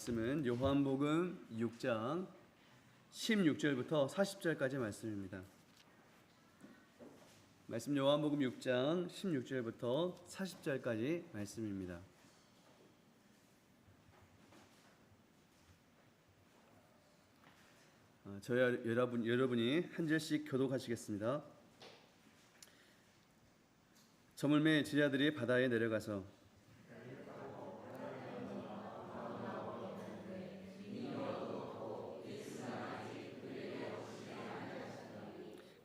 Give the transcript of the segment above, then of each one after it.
말씀은 요한복음 6장 16절부터 40절까지 말씀입니다. 말씀 요한복음 6장 16절부터 40절까지 말씀입니다. 저희 여러분이 한 절씩 교독하시겠습니다. 저물매 제자들이 바다에 내려가서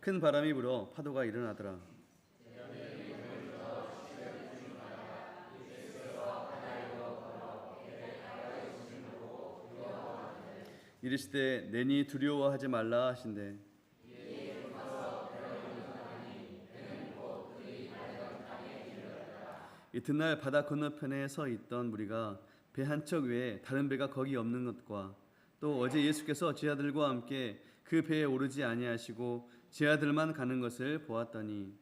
큰 바람이 불어 파도가 일어나더라. 이르시되 내니 두려워하지 말라 하신대. 이튿날 바다 건너편에 서 있던 무리가 배 한 척 외에 다른 배가 거기 없는 것과 또 어제 예수께서 제자들과 함께 그 배에 오르지 아니하시고 제자들만 가는 것을 보았더니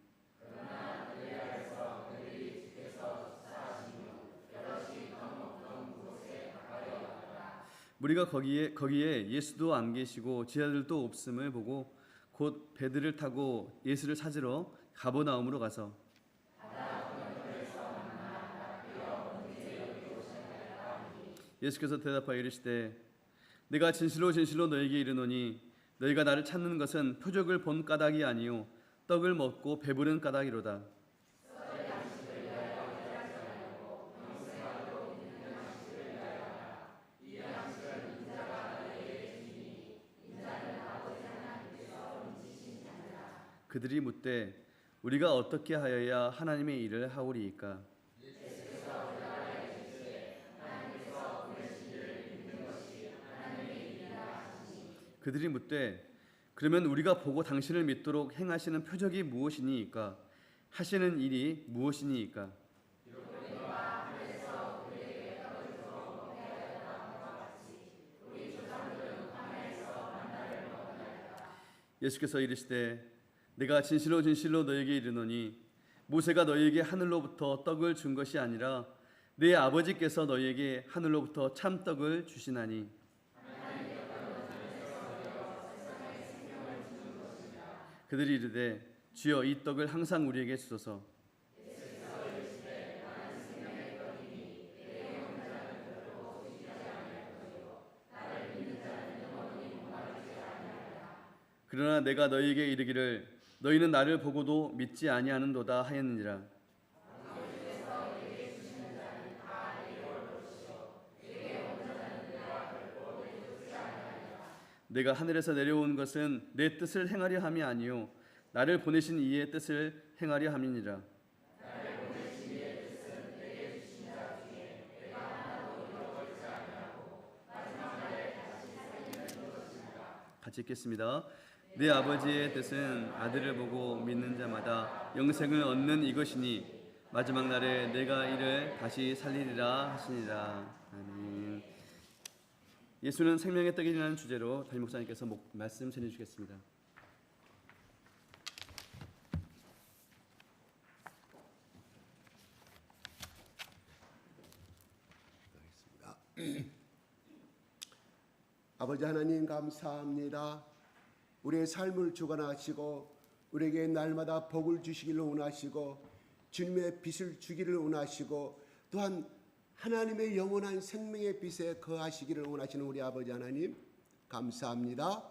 무리가 거기에 예수도 안 계시고 제자들도 없음을 보고 곧 배들을 타고 예수를 찾으러 가버나움으로 가서 예수께서 대답하여 이르시되 내가 진실로 진실로 너에게 이르노니 너희가 나를 찾는 것은 표적을 본 까닭이 아니요 떡을 먹고 배부른 까닭이로다. 그들이 묻되 우리가 어떻게 하여야 하나님의 일을 하오리이까? 그들이 묻되 그러면 우리가 보고 당신을 믿도록 행하시는 표적이 무엇이니이까? 하시는 일이 무엇이니이까? 예수께서 이르시되 내가 진실로 진실로 너에게 이르노니 모세가 너희에게 하늘로부터 떡을 준 것이 아니라 내 아버지께서 너희에게 하늘로부터 참떡을 주시나니 그들이 이르되 주여 이 떡을 항상 우리에게 주소서. 그러나 내가 너희에게 이르기를 너희는 나를 보고도 믿지 아니하는도다 하였느니라. 내가 하늘에서 내려온 것은 내 뜻을 행하려 함이 아니요 나를 보내신 이의 뜻을 행하려 함이니라. 같이 읽겠습니다. 내 아버지의 뜻은 아들을 보고 믿는 자마다 영생을 얻는 이것이니 마지막 날에 내가 이를 다시 살리리라 하시니라. 아멘. 예수는 생명의 떡이라는 주제로 담임 목사님께서 말씀 전해주시겠습니다. 아버지 하나님 감사합니다. 우리의 삶을 주관하시고 우리에게 날마다 복을 주시기를 원하시고 주님의 빛을 주기를 원하시고 또한 하나님의 영원한 생명의 빛에 거하시기를 원하시는 우리 아버지 하나님 감사합니다.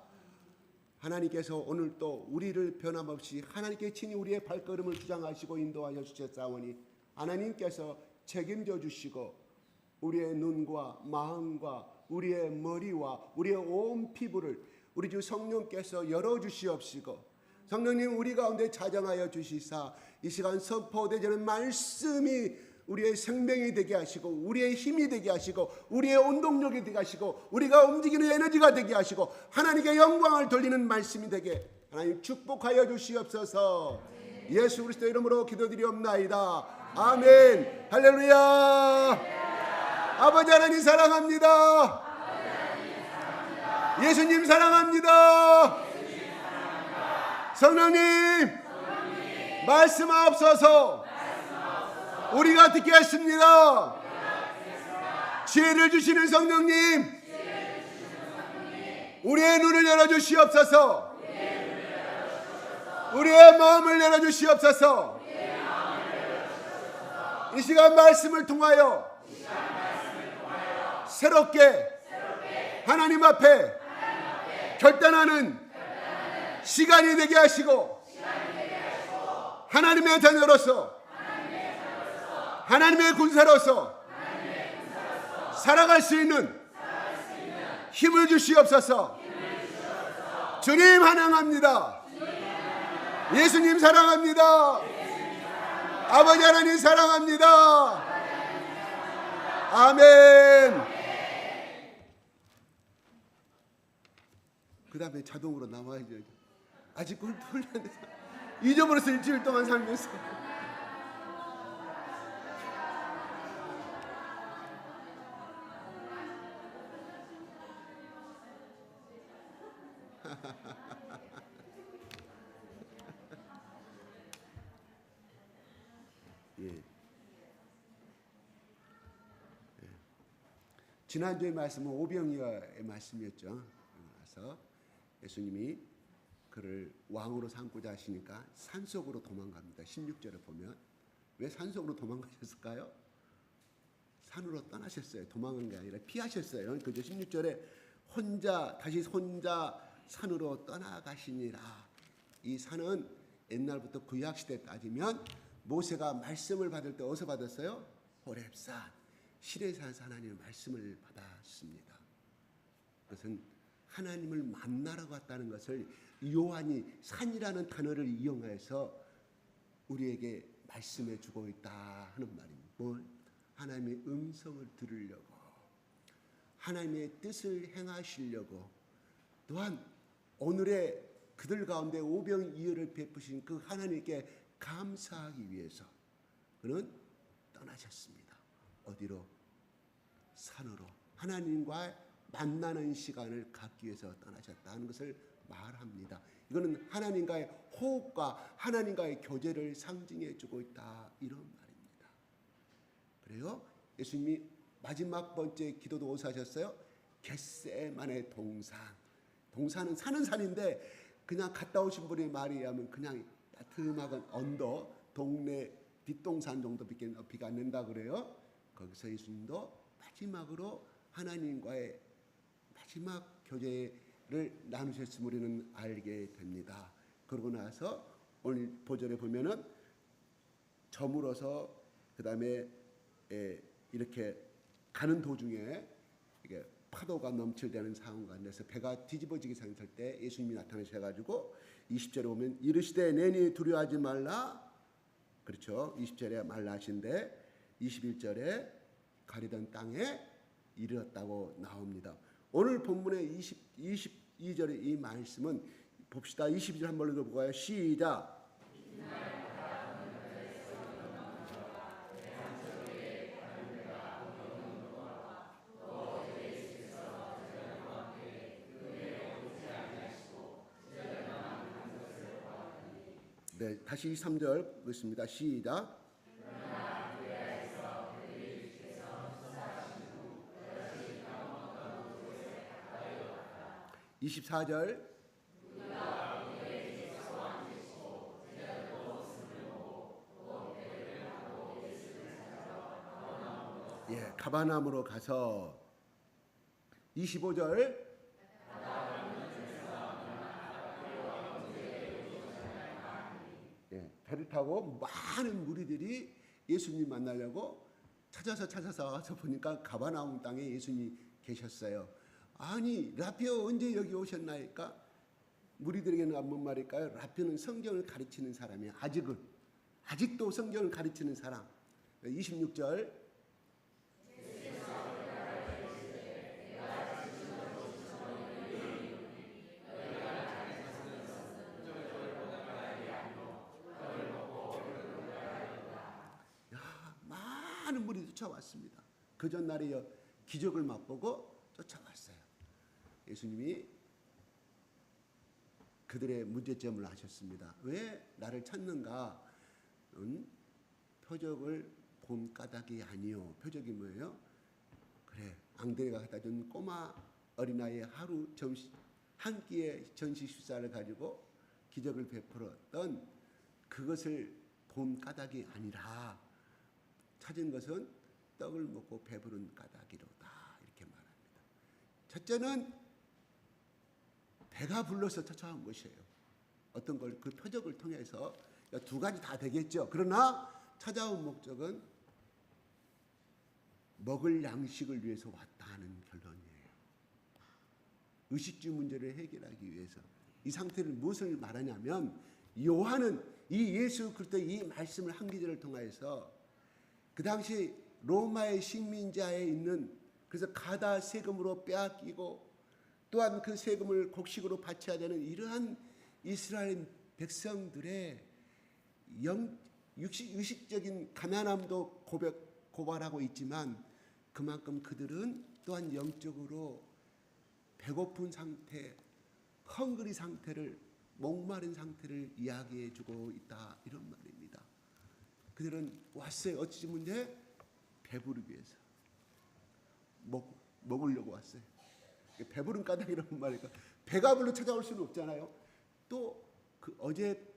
하나님께서 오늘 또 우리를 변함없이 하나님께 친히 우리의 발걸음을 주장하시고 인도하여 주셨사오니 하나님께서 책임져 주시고 우리의 눈과 마음과 우리의 머리와 우리의 온 피부를 우리 주 성령께서 열어주시옵시고 성령님 우리 가운데 자정하여 주시사 이 시간 선포되는 말씀이 우리의 생명이 되게 하시고 우리의 힘이 되게 하시고 우리의 운동력이 되게 하시고 우리가 움직이는 에너지가 되게 하시고 하나님께 영광을 돌리는 말씀이 되게 하나님 축복하여 주시옵소서. 예수 그리스도 이름으로 기도드리옵나이다. 아멘. 할렐루야. 아버지 하나님 사랑합니다. 예수님 사랑합니다. 성령님 말씀하옵소서. 우리가 듣겠습니다. 지혜를 주시는 성령님, 우리의 눈을 열어주시옵소서. 우리의 마음을 열어주시옵소서. 이 시간 말씀을 통하여 새롭게 하나님 앞에 결단하는 시간이 되게 하시고, 하나님의 자녀로서, 하나님의 군사로서 살아갈 수 있는 힘을 주시옵소서. 주님 환영합니다. 예수님 사랑합니다. 아버지 하나님 사랑합니다. 아멘. 그 다음에 자동으로 나와야죠. 아직 훈련돼서 잊어버렸어. 일주일 동안 살면서. 예. 지난주에 말씀은 오병이어의 말씀이었죠. 그래서 예수님이 그를 왕으로 삼고자 하시니까 산속으로 도망갑니다. 16절에 보면 왜 산속으로 도망가셨을까요? 산으로 떠나셨어요. 도망간 게 아니라 피하셨어요. 그죠? 16절에 다시 혼자 산으로 떠나가시니라. 이 산은 옛날부터 구약시대 따지면 모세가 말씀을 받을 때 어디서 받았어요? 호렙산, 시내산에서 하나님의 말씀을 받았습니다. 그것은 하나님을 만나러 갔다는 것을 요한이 산이라는 단어를 이용해서 우리에게 말씀해 주고 있다 하는 말입니다. 뭘? 하나님의 음성을 들으려고, 하나님의 뜻을 행하시려고, 또한 오늘의 그들 가운데 오병이어를 베푸신 그 하나님께 감사하기 위해서 그는 떠나셨습니다. 어디로? 산으로. 하나님과 만나는 시간을 갖기 위해서 떠나셨다는 것을 말합니다. 이거는 하나님과의 호흡과 하나님과의 교제를 상징해 주고 있다, 이런 말입니다. 그래요? 예수님이 마지막 번째 기도도 어디서 하셨어요? 겟세마네 동산. 동산은 사는 산인데 그냥 갔다 오신 분의 말에 의하면 그냥 따뜻한 언덕, 동네 뒷동산 정도밖에 높이가 안 된다 그래요. 거기서 예수님도 마지막으로 하나님과의 마지막 교제를 나누셨음을 우리는 알게 됩니다. 그러고 나서 오늘 보절에 보면은 저물어서 그 다음에 이렇게 가는 도중에 이게 파도가 넘칠되는 상황 가운데서 배가 뒤집어지게 생겼을 때 예수님이 나타나셔가지고 20절에 오면 이르시되 내니 두려워하지 말라. 그렇죠. 20절에 말라 하신데 21절에 가리던 땅에 이르렀다고 나옵니다. 오늘 본문의 22절의 이 말씀은 봅시다. 22절 한번 읽어볼까요? 시작. 네, 다시 3절 읽겠습니다. 시작. 24절. 예, 가바나움으로 가서 25절. 예, 배를 타고 많은 무리들이 예수님 만나려고 찾아서 와서 보니까 가바나움 땅에 예수님이 계셨어요. 아니 라피어 언제 여기 오셨나이까? 무리들에게는 뭔 말일까요? 라피어는 성경을 가르치는 사람이에요. 아직도 성경을 가르치는 사람. 26절. 많은 무리들이 쫓아왔습니다. 그 전날에 기적을 맛보고 쫓아왔어요. 예수님이 그들의 문제점을 아셨습니다. 왜 나를 찾는가? 표적을 본 까닭이 아니요. 표적이 뭐예요? 그래, 왕들이가 갖다 준 꼬마 어린아이의 하루 점심 한 끼의 전시 식사를 가지고 기적을 베풀었던 그것을 본 까닭이 아니라 찾은 것은 떡을 먹고 배부른 까닭이로다 이렇게 말합니다. 첫째는 배가 불러서 찾아온 것이에요. 어떤 걸 그 표적을 통해서 두 가지 다 되겠죠. 그러나 찾아온 목적은 먹을 양식을 위해서 왔다 하는 결론이에요. 의식주 문제를 해결하기 위해서. 이 상태를 무엇을 말하냐면 요한은 이 예수 그리스도의 이 말씀을 한 기절을 통해서 그 당시 로마의 식민자에 있는 그래서 가다 세금으로 빼앗기고 또한 그 세금을 곡식으로 바쳐야 되는 이러한 이스라엘 백성들의 의식적인 가난함도 고발하고 있지만 그만큼 그들은 또한 영적으로 배고픈 상태, 헝그리 상태를 목마른 상태를 이야기해주고 있다 이런 말입니다. 그들은 왔어요. 어찌 문제? 배부르기 위해서 먹으려고 왔어요. 배부른 까닭이라는 말이니까 배가 불러 찾아올 수는 없잖아요. 또 그 어제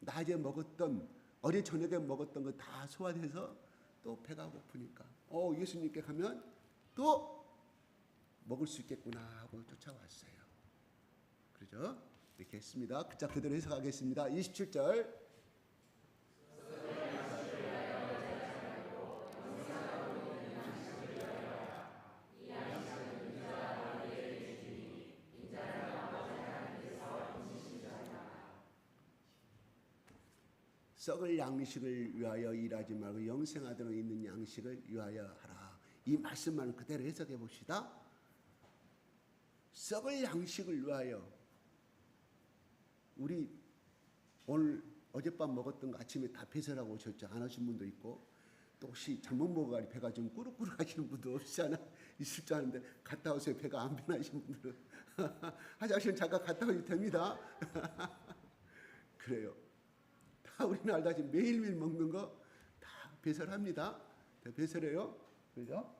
낮에 먹었던 어제 저녁에 먹었던 거 다 소화돼서 또 배가 고프니까 예수님께 가면 또 먹을 수 있겠구나 하고 쫓아왔어요. 그렇죠? 이렇게 했습니다. 자, 그대로 해석하겠습니다. 27절. 썩을 양식을 위하여 일하지 말고 영생하도록 있는 양식을 위하여 하라. 이 말씀만 그대로 해석해 봅시다. 썩을 양식을 위하여 우리 오늘 어젯밤 먹었던 거 아침에 다 배설하고 오셨죠. 안 하신 분도 있고 또 혹시 잘못 먹어가지고 배가 좀 꾸룩꾸룩 하시는 분도 없잖아 있을 줄 아는데 갔다 오세요. 배가 안 변하신 분들은 화장실 잠깐 갔다 오셔도 됩니다. 그래요. 다 우리는 알다시피 매일매일 먹는 거 다 배설합니다. 다 배설해요. 그죠?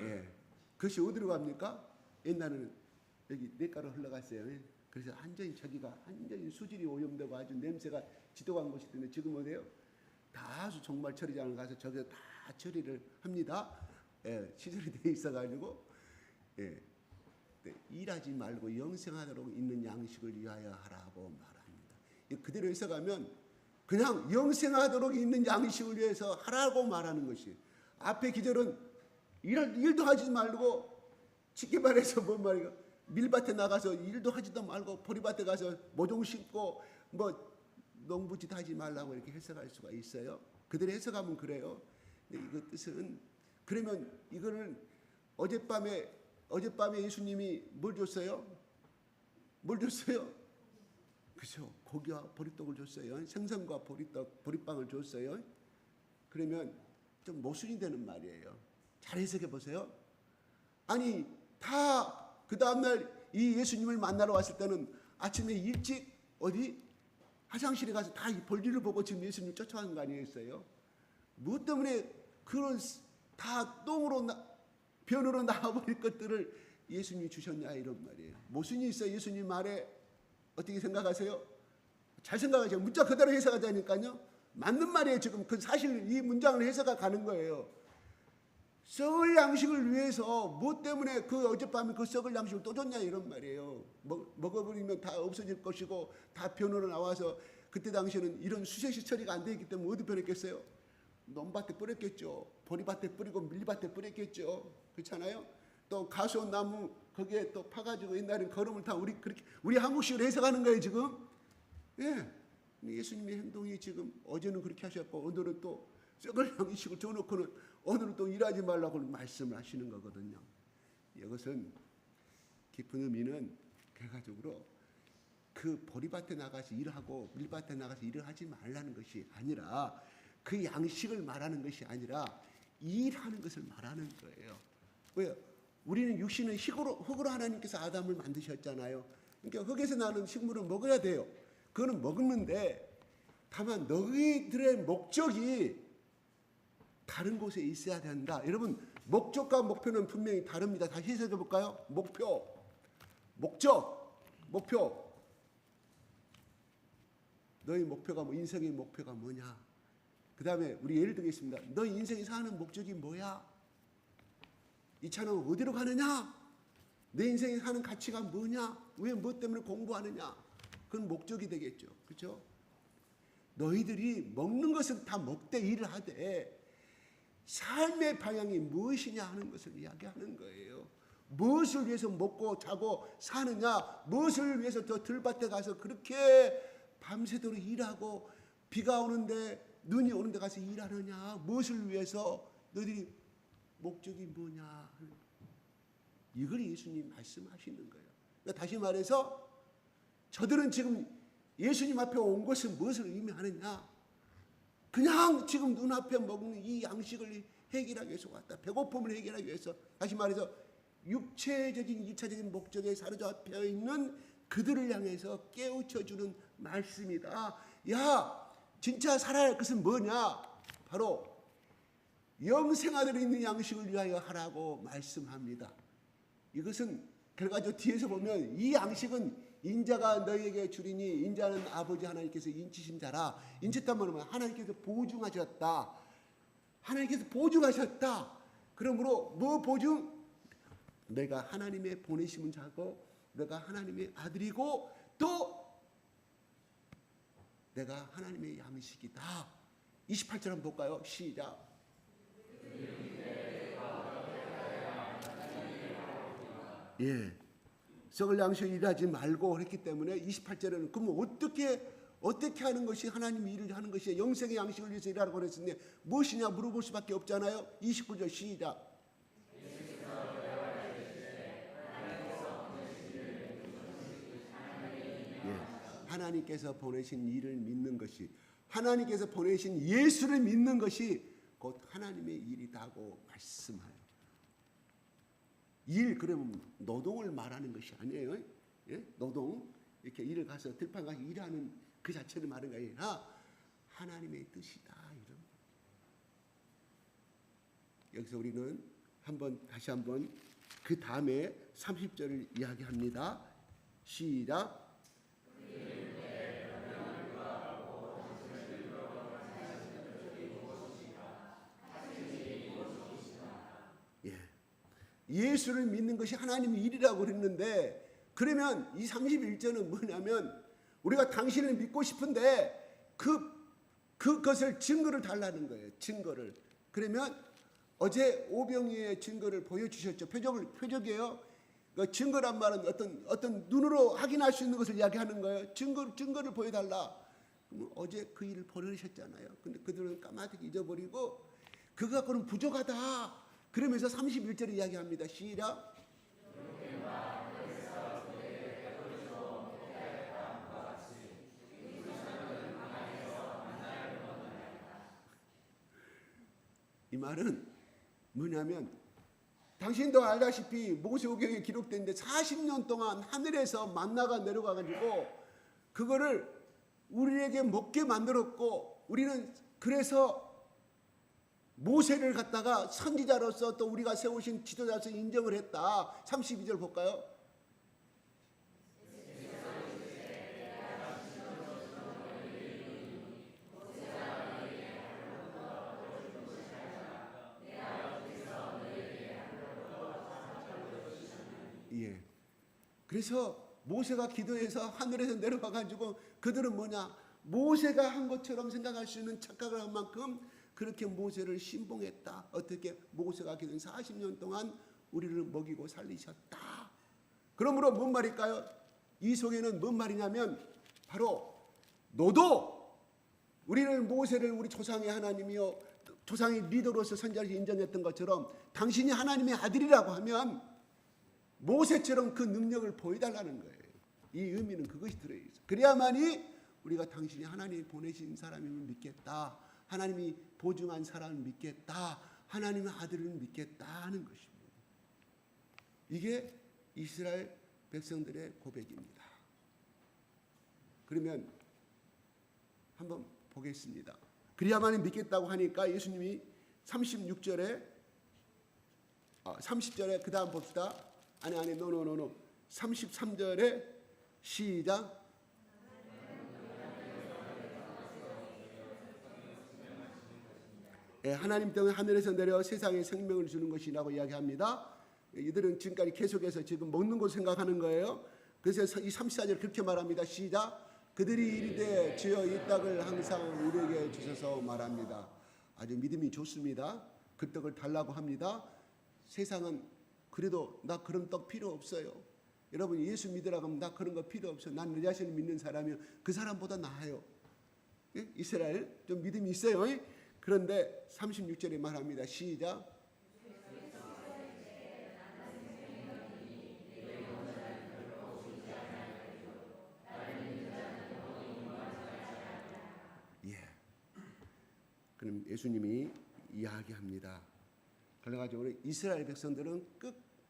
예. 그것이 어디로 갑니까? 옛날에는 여기 냇가로 흘러갔어요. 예. 그래서 완전히 저기가 완전히 수질이 오염되고 아주 냄새가 지독한 곳이 있는데 지금 어디에요? 다수 종말 처리장을 가서 저기서 다 처리를 합니다. 예. 시설이 돼 있어가지고 예. 일하지 말고 영생하도록 있는 양식을 위하여 하라고 말합니다. 그대로 해석하면 그냥 영생하도록 있는 양식을 위해서 하라고 말하는 것이 앞에 기절은 일도 하지 말고 쉽게 말해서 뭔 말이야 밀밭에 나가서 일도 하지도 말고 보리밭에 가서 모종 심고 뭐 농부짓 하지 말라고 이렇게 해석할 수가 있어요. 그대로 해석하면 그래요. 근데 이거 뜻은 그러면 이거는 어젯밤에 예수님이 뭘 줬어요? 뭘 줬어요? 그죠? 고기와 보리떡을 줬어요. 생선과 보리빵을 줬어요. 그러면 좀 모순이 되는 말이에요. 잘 해석해 보세요. 아니 다 그 다음날 이 예수님을 만나러 왔을 때는 아침에 일찍 어디 화장실에 가서 다 이 볼일을 보고 지금 예수님을 쫓아가는 거 아니겠어요? 무엇 때문에 그런 다 똥으로 변으로 나와버릴 것들을 예수님이 주셨냐 이런 말이에요. 모순이 있어요. 예수님 말에 어떻게 생각하세요? 잘 생각하세요. 문자 그대로 해석하자니까요. 맞는 말이에요. 지금 그 사실 이 문장을 해석해 가는 거예요. 썩을 양식을 위해서 뭐 때문에 그 어젯밤에 그 썩을 양식을 또 줬냐 이런 말이에요. 먹어버리면 다 없어질 것이고 다 변으로 나와서 그때 당시에는 이런 수세시 처리가 안 되기 때문에 어디 버렸겠어요? 논밭에 뿌렸겠죠. 보리밭에 뿌리고 밀밭에 뿌렸겠죠. 그렇잖아요. 또 가수원 나무 거기에 또 파가지고 옛날엔 거름을 다 우리 한국식으로 해석하는 거예요 지금. 예. 예수님의 행동이 지금 어제는 그렇게 하셨고 오늘은 또 썩을 양식을 줘놓고는 오늘은 또 일하지 말라고 말씀을 하시는 거거든요. 이것은 깊은 의미는 결과적으로 그 보리밭에 나가서 일하고 밀밭에 나가서 일을 하지 말라는 것이 아니라 그 양식을 말하는 것이 아니라 일하는 것을 말하는 거예요. 왜요? 우리는 육신은 흙으로 하나님께서 아담을 만드셨잖아요. 그러니까 흙에서 나는 식물을 먹어야 돼요. 그거는 먹는데 다만 너희들의 목적이 다른 곳에 있어야 된다. 여러분 목적과 목표는 분명히 다릅니다. 다시 해석해 볼까요? 목표, 목적, 목표. 너희 목표가 뭐, 인생의 목표가 뭐냐? 그 다음에 우리 예를 들겠습니다. 너 인생에 사는 목적이 뭐야? 이 차는 어디로 가느냐? 내 인생에 사는 가치가 뭐냐? 왜 뭐 때문에 공부하느냐? 그건 목적이 되겠죠. 그렇죠? 너희들이 먹는 것은 다 먹되 일을 하되 삶의 방향이 무엇이냐 하는 것을 이야기하는 거예요. 무엇을 위해서 먹고 자고 사느냐? 무엇을 위해서 저 들밭에 가서 그렇게 밤새도록 일하고 비가 오는데 눈이 오는데 가서 일하느냐? 무엇을 위해서 너희들이 목적이 뭐냐? 이걸 예수님 말씀하시는 거예요. 그러니까 다시 말해서 저들은 지금 예수님 앞에 온 것은 무엇을 의미하느냐? 그냥 지금 눈앞에 먹는 이 양식을 해결하기 위해서 왔다. 배고픔을 해결하기 위해서. 다시 말해서 육체적인 2차적인 목적에 사로잡혀 있는 그들을 향해서 깨우쳐주는 말씀이다. 야, 진짜 살아야 할 것은 뭐냐? 바로 영생아들이 있는 양식을 위하여 하라고 말씀합니다. 이것은 결과적으로 뒤에서 보면 이 양식은 인자가 너희에게 주리니 인자는 아버지 하나님께서 인치신 자라. 인쳤단 말은 하나님께서 보증하셨다. 하나님께서 보증하셨다. 그러므로 뭐 보증? 내가 하나님의 보내심은 자고 내가 하나님의 아들이고 또 내가 하나님의 양식이다. 28절 한번 볼까요? 시작. 예, 썩을 양식을 일하지 말고 그랬기 때문에 28절에는 그럼 어떻게 하는 것이 하나님이 일을 하는 것이야? 영생의 양식을 위해서 일하라고 그랬는데 무엇이냐 물어볼 수밖에 없잖아요. 29절 시작. 하나님께서 보내신 일을 믿는 것이, 하나님께서 보내신 예수를 믿는 것이 곧 하나님의 일이라고 말씀하여. 일, 그러면 노동을 말하는 것이 아니에요. 예? 노동, 이렇게 일을 가서 들판 가서 일하는 그 자체를 말하는 게 아니라 하나님의 뜻이다. 이런. 여기서 우리는 다시 한번 그 다음에 30절을 이야기합니다. 시작. 예수를 믿는 것이 하나님의 일이라고 그랬는데, 그러면 이 31절은 뭐냐면 우리가 당신을 믿고 싶은데 그것을 증거를 달라는 거예요. 증거를. 그러면 어제 오병이의 증거를 보여주셨죠. 표적이에요. 그 증거란 말은 어떤 눈으로 확인할 수 있는 것을 이야기하는 거예요. 증거를 보여달라. 그럼 어제 그 일을 벌이셨잖아요. 근데 그들은 까마득히 잊어버리고 그거 갖고는 부족하다. 그러면서 31절을 이야기합니다. 시작. 이 말은 뭐냐면 당신도 알다시피 모세오경에 기록되는데 40년 동안 하늘에서 만나가 내려가가지고 그거를 우리에게 먹게 만들었고, 우리는 그래서 모세를 갖다가 선지자로서 또 우리가 세우신 지도자로서 인정을 했다. 32절 볼까요? 예. 그래서 모세가 기도해서 하늘에서 내려와 가지고 그들은 뭐냐? 모세가 한 것처럼 생각할 수 있는 착각을 한 만큼 그렇게 모세를 신봉했다. 어떻게? 모세가 기도한 40년 동안 우리를 먹이고 살리셨다. 그러므로 뭔 말일까요? 이 속에는 뭔 말이냐면 바로 너도 우리를 모세를 우리 조상의 하나님이요 조상의 리더로서 선지자로 인정했던 것처럼 당신이 하나님의 아들이라고 하면 모세처럼 그 능력을 보여달라는 거예요. 이 의미는 그것이 들어있어요. 그래야만이 우리가 당신이 하나님이 보내신 사람임을 믿겠다. 하나님이 보증한 사람을 믿겠다. 하나님의 아들을 믿겠다 하는 것입니다. 이게 이스라엘 백성들의 고백입니다. 그러면 한번 보겠습니다. 그래야만이 믿겠다고 하니까 예수님이 36절에 30절에 그 다음 봅시다. 아니 노 33절에 시작. 하나님 때문에 하늘에서 내려 세상에 생명을 주는 것이라고 이야기합니다. 이들은 지금까지 계속해서 지금 먹는 것 생각하는 거예요. 그래서 이 34절 그렇게 말합니다. 시작. 그들이 이르되 주여 이 떡을 항상 우리에게 주셔서 말합니다. 아주 믿음이 좋습니다. 그 떡을 달라고 합니다. 세상은 그래도 나 그런 떡 필요 없어요. 여러분 예수 믿으라고 하면 나 그런 거 필요 없어. 난 내 자신을 믿는 사람이요. 그 사람보다 나아요. 예? 이스라엘 좀 믿음이 있어요. 그런데 36절에 말합니다. 시작. 그럼 예수님이 이야기합니다. 그래가지고 이스라엘 백성들은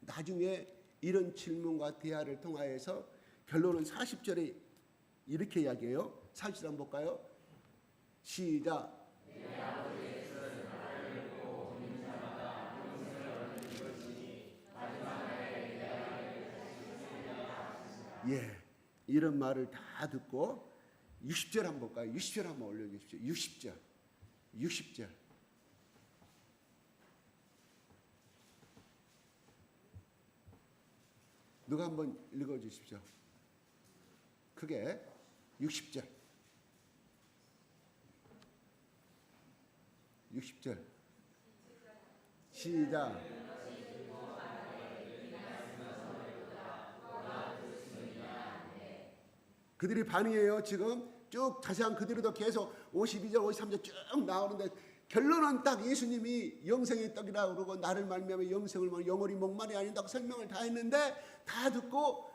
나중에 이런 질문과 대화를 통하여서 결론은 40절에 이렇게 이야기해요. 40절 한번 볼까요? 시작. 예, 이런 말을 다 듣고 60절 한번 볼까요? 60절 한번 올려주십시오. 60절. 누가 한번 읽어주십시오. 크게 60절. 60절. 시작. 그들이 반응해요. 지금 쭉 자세한 그들도 계속 52절, 53절 쭉 나오는데 결론은 딱 예수님이 영생의 떡이라고 그러고 나를 말미암아 영생을 영원히 목말이 아닌다고 설명을 다 했는데 다 듣고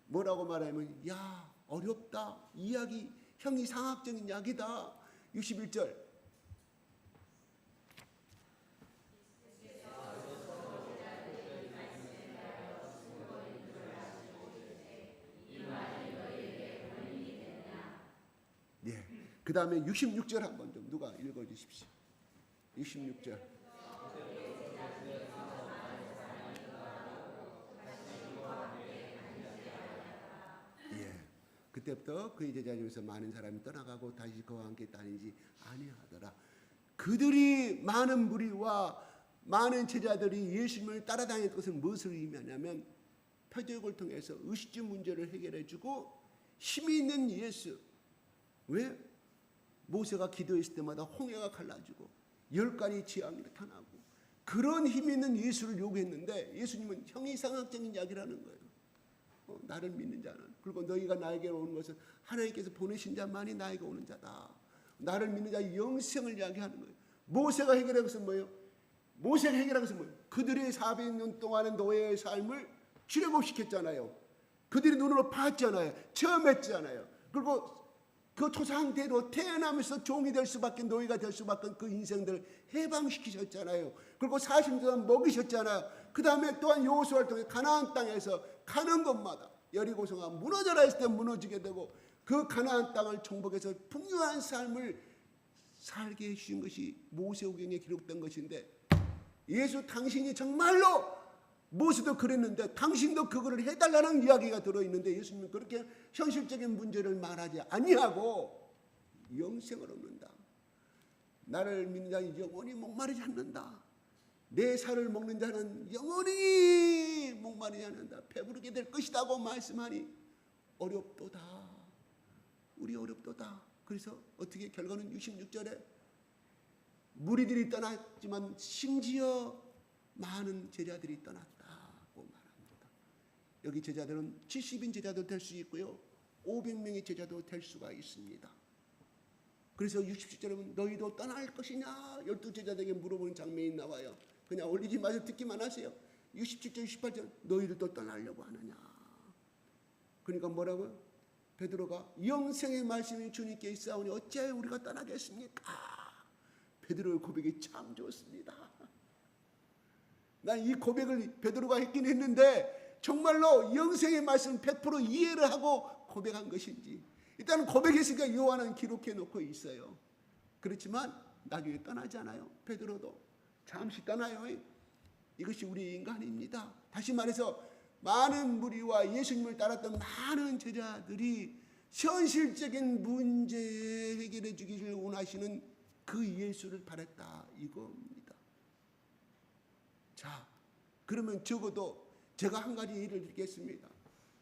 뭐라고 말하면 야 어렵다. 이야기 형이상학적인 이야기다. 61절. 그 다음에 66절 한번 좀 누가 읽어주십시오. 66절. 그때부터 그의 제자 중에서 많은 사람이 떠나가고 다시 그와 함께 다니지 아니하더라. 그들이 많은 무리와 많은 제자들이 예수님을 따라다녔던 것은 무엇을 의미하냐면 표적을 통해서 의식주 문제를 해결해주고 힘이 있는 예수. 왜? 모세가 기도했을 때마다 홍해가 갈라지고 10가지 재앙이 나타나고 그런 힘 있는 예수를 요구했는데 예수님은 형이상학적인 이야기라는 거예요. 나를 믿는 자는 그리고 너희가 나에게 오는 것은 하나님께서 보내신 자만이 나에게 오는 자다. 나를 믿는 자의 영생을 이야기하는 거예요. 모세가 해결한 것은 뭐예요? 모세가 해결한 것은 뭐예요? 그들의 400년 동안의 노예의 삶을 출애굽시켰잖아요. 그들이 눈으로 봤잖아요. 체험했잖아요. 그리고 그 토상대로 태어나면서 종이 될 수밖에 노예가 될 수밖에 그 인생들을 해방시키셨잖아요. 그리고 40년 동안 먹이셨잖아요. 그 다음에 또한 여호수아를 통해 가나안 땅에서 가는 곳마다 여리고성가 무너져라 했을 때 무너지게 되고 그 가나안 땅을 정복해서 풍요한 삶을 살게 해주신 것이 모세오경에 기록된 것인데 예수 당신이 정말로 모세도 그랬는데 당신도 그거를 해달라는 이야기가 들어있는데 예수님은 그렇게 현실적인 문제를 말하지 아니하고 영생을 얻는다. 나를 믿는 자는 영원히 목마르지 않는다. 내 살을 먹는 자는 영원히 목마르지 않는다. 배부르게 될 것이라고 말씀하니 어렵도다. 우리 어렵도다. 그래서 어떻게 결과는 66절에 무리들이 떠났지만 심지어 많은 제자들이 떠났다고 말합니다. 여기 제자들은 70인 제자도 될 수 있고요. 500명의 제자도 될 수가 있습니다. 그래서 67절에 너희도 떠날 것이냐 12제자들에게 물어보는 장면이 나와요. 그냥 올리지 마세요. 듣기만 하세요. 67절 68절 너희들도 떠나려고 하느냐. 그러니까 뭐라고요? 베드로가 영생의 말씀이 주님께 있사오니 어찌하여 우리가 떠나겠습니까? 베드로의 고백이 참 좋습니다. 난 이 고백을 베드로가 했긴 했는데 정말로 영생의 말씀 100% 이해를 하고 고백한 것인지 일단은 고백했으니까 요한은 기록해 놓고 있어요. 그렇지만 나중에 떠나지 않아요. 베드로도 잠시 떠나요. 이것이 우리의 인간입니다. 다시 말해서 많은 무리와 예수님을 따랐던 많은 제자들이 현실적인 문제 해결해 주기를 원하시는 그 예수를 바랬다 이겁니다. 자, 그러면 적어도 제가 한 가지 예를 드리겠습니다.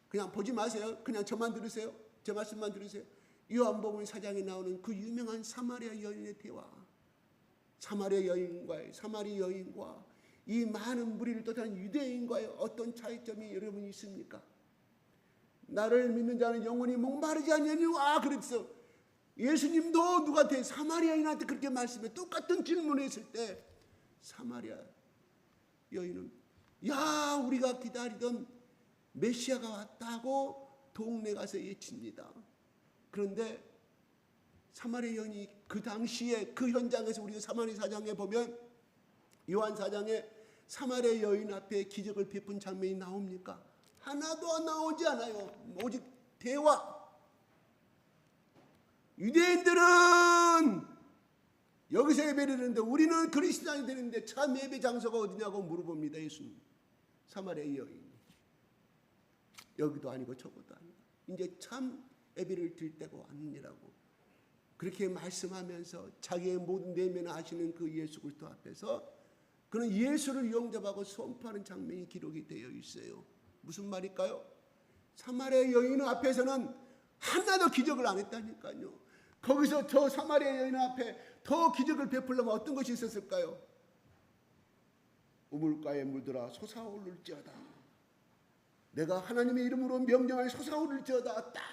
그냥 보지 마세요. 그냥 저만 들으세요. 제 말씀만 들으세요. 요한복음 4장에 나오는 그 유명한 사마리아 여인의 대화. 사마리아 여인과 이 많은 무리를 떠난 유대인과의 어떤 차이점이 여러분 있습니까? 나를 믿는 자는 영원히 목마르지 아니하니와 그랬어. 예수님도 누구한테 사마리아인한테 그렇게 말씀해 똑같은 질문을 했을 때 사마리아 여인은 야 우리가 기다리던 메시아가 왔다고 동네 가서 외칩니다. 그런데 사마리아 여인이 그 당시에 그 현장에서 우리가 사마리아 사장에 보면 요한 사장에 사마리아 여인 앞에 기적을 베푼 장면이 나옵니까? 하나도 나오지 않아요. 오직 대화. 유대인들은 여기서 예배를 드리는데 우리는 그리스도인이 되는데 참 예배 장소가 어디냐고 물어봅니다. 예수님. 사마리아 여인이. 여기도 아니고 저것도 아니고 이제 참 예배를 드릴 때가 왔느니라고 그렇게 말씀하면서 자기의 모든 내면을 아시는 그 예수 그리스도 앞에서 그는 예수를 영접하고 선포하는 장면이 기록이 되어 있어요. 무슨 말일까요? 사마리아 여인 앞에서는 하나도 기적을 안 했다니까요. 거기서 저 사마리아 여인 앞에 더 기적을 베풀려면 어떤 것이 있었을까요? 우물가에 물들어 솟아오를지어다. 내가 하나님의 이름으로 명령하여 솟아오를지어다. 딱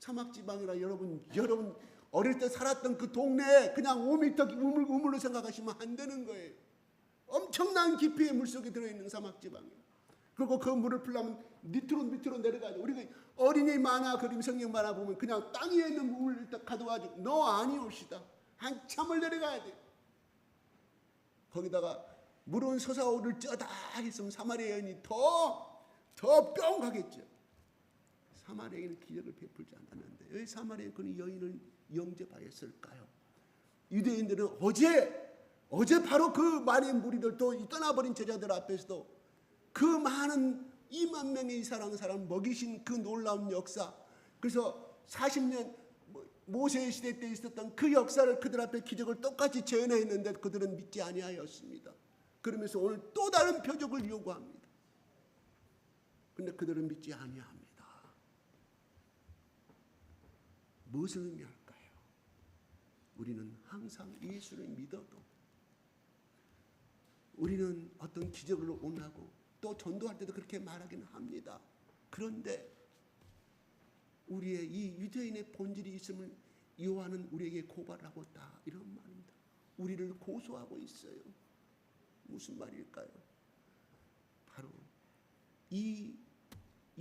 사막지방이라 여러분 어릴 때 살았던 그 동네에 그냥 5m 우물로 생각하시면 안 되는 거예요. 엄청난 깊이의 물속에 들어있는 사막지방이에요. 그리고 그 물을 풀려면 밑으로 내려가죠. 우리가 어린이 만화 그림 성경 만화 보면 그냥 땅 위에 있는 물을 일단 가져가지고 너 아니옵시다. 한참을 내려가야 돼. 거기다가 물은 솟아오를 쩌다 했으면 사마리아 여인이 더 뿅 가겠죠. 사마리아 여인은 기적을 베풀지 않았는데 왜 사마리아 그 여인을 영접하였을까요? 유대인들은 어제 바로 그 많은 무리들도 떠나버린 제자들 앞에서도 그 많은 2만 명의 사람 먹이신 그 놀라운 역사, 그래서 40년 모세 시대 때 있었던 그 역사를 그들 앞에 기적을 똑같이 재현했는데 그들은 믿지 아니하였습니다. 그러면서 오늘 또 다른 표적을 요구합니다. 근데 그들은 믿지 아니합니다. 무엇을 의미할까요? 우리는 항상 예수를 믿어도 우리는 어떤 기적을 원하고 또 전도할 때도 그렇게 말하기는 합니다. 그런데 우리의 이 유대인의 본질이 있음을 요한은 우리에게 고발하고 있다 이런 말입니다. 우리를 고소하고 있어요. 무슨 말일까요? 바로 이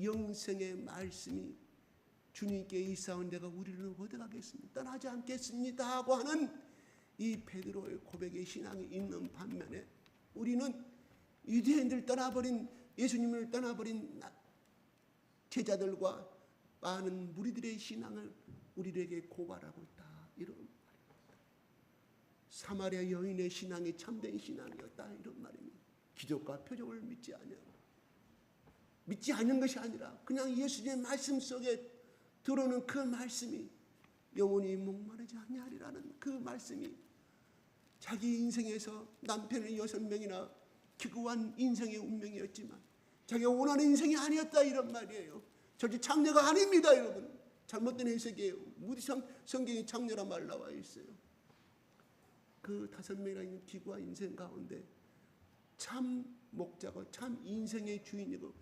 영생의 말씀이 주님께 있사온 내가 우리를 어디 가겠습니까? 떠나지 않겠습니다 하고 하는 이 베드로의 고백의 신앙이 있는 반면에 우리는 유대인들 떠나버린 예수님을 떠나버린 제자들과 많은 무리들의 신앙을 우리에게 고발하고 있다 이런 말입니다. 사마리아 여인의 신앙이 참된 신앙이었다 이런 말입니다. 기적과 표적을 믿지 않는 것이 아니라 그냥 예수님의 말씀 속에 들어오는 그 말씀이 영원히 목마르지 아니하리라는 그 말씀이 자기 인생에서 남편을 6명이나 기구한 인생의 운명이었지만 자기가 원하는 인생이 아니었다 이런 말이에요. 절대 창녀가 아닙니다 여러분. 잘못된 해석이에요. 무디상 성경에 창녀란 말 나와 있어요. 그 5명이나 있는 기구한 인생 가운데 참 목자고 참 인생의 주인이고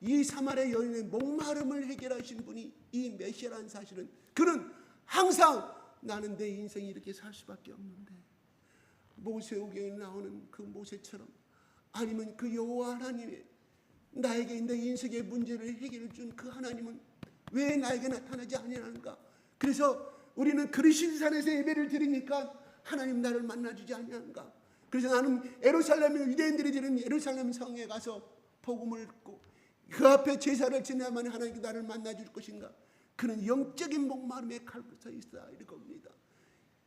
이 사마리아 여인의 목마름을 해결하신 분이 이 메시아라는 사실은 그는 항상 나는 내 인생이 이렇게 살 수밖에 없는데 모세오경에 나오는 그 모세처럼 아니면 그 여호와 하나님의 나에게 내 인생의 문제를 해결해 준 그 하나님은 왜 나에게 나타나지 아니하는가? 그래서 우리는 그리시도산에서 예배를 드리니까 하나님 나를 만나주지 아니하는가? 그래서 나는 유대인들이 드리는 예루살렘 성에 가서 복음을 듣고 그 앞에 제사를 지내야만 하나님께 나를 만나줄 것인가? 그는 영적인 목마름에 갈구서 있어 이럴 겁니다.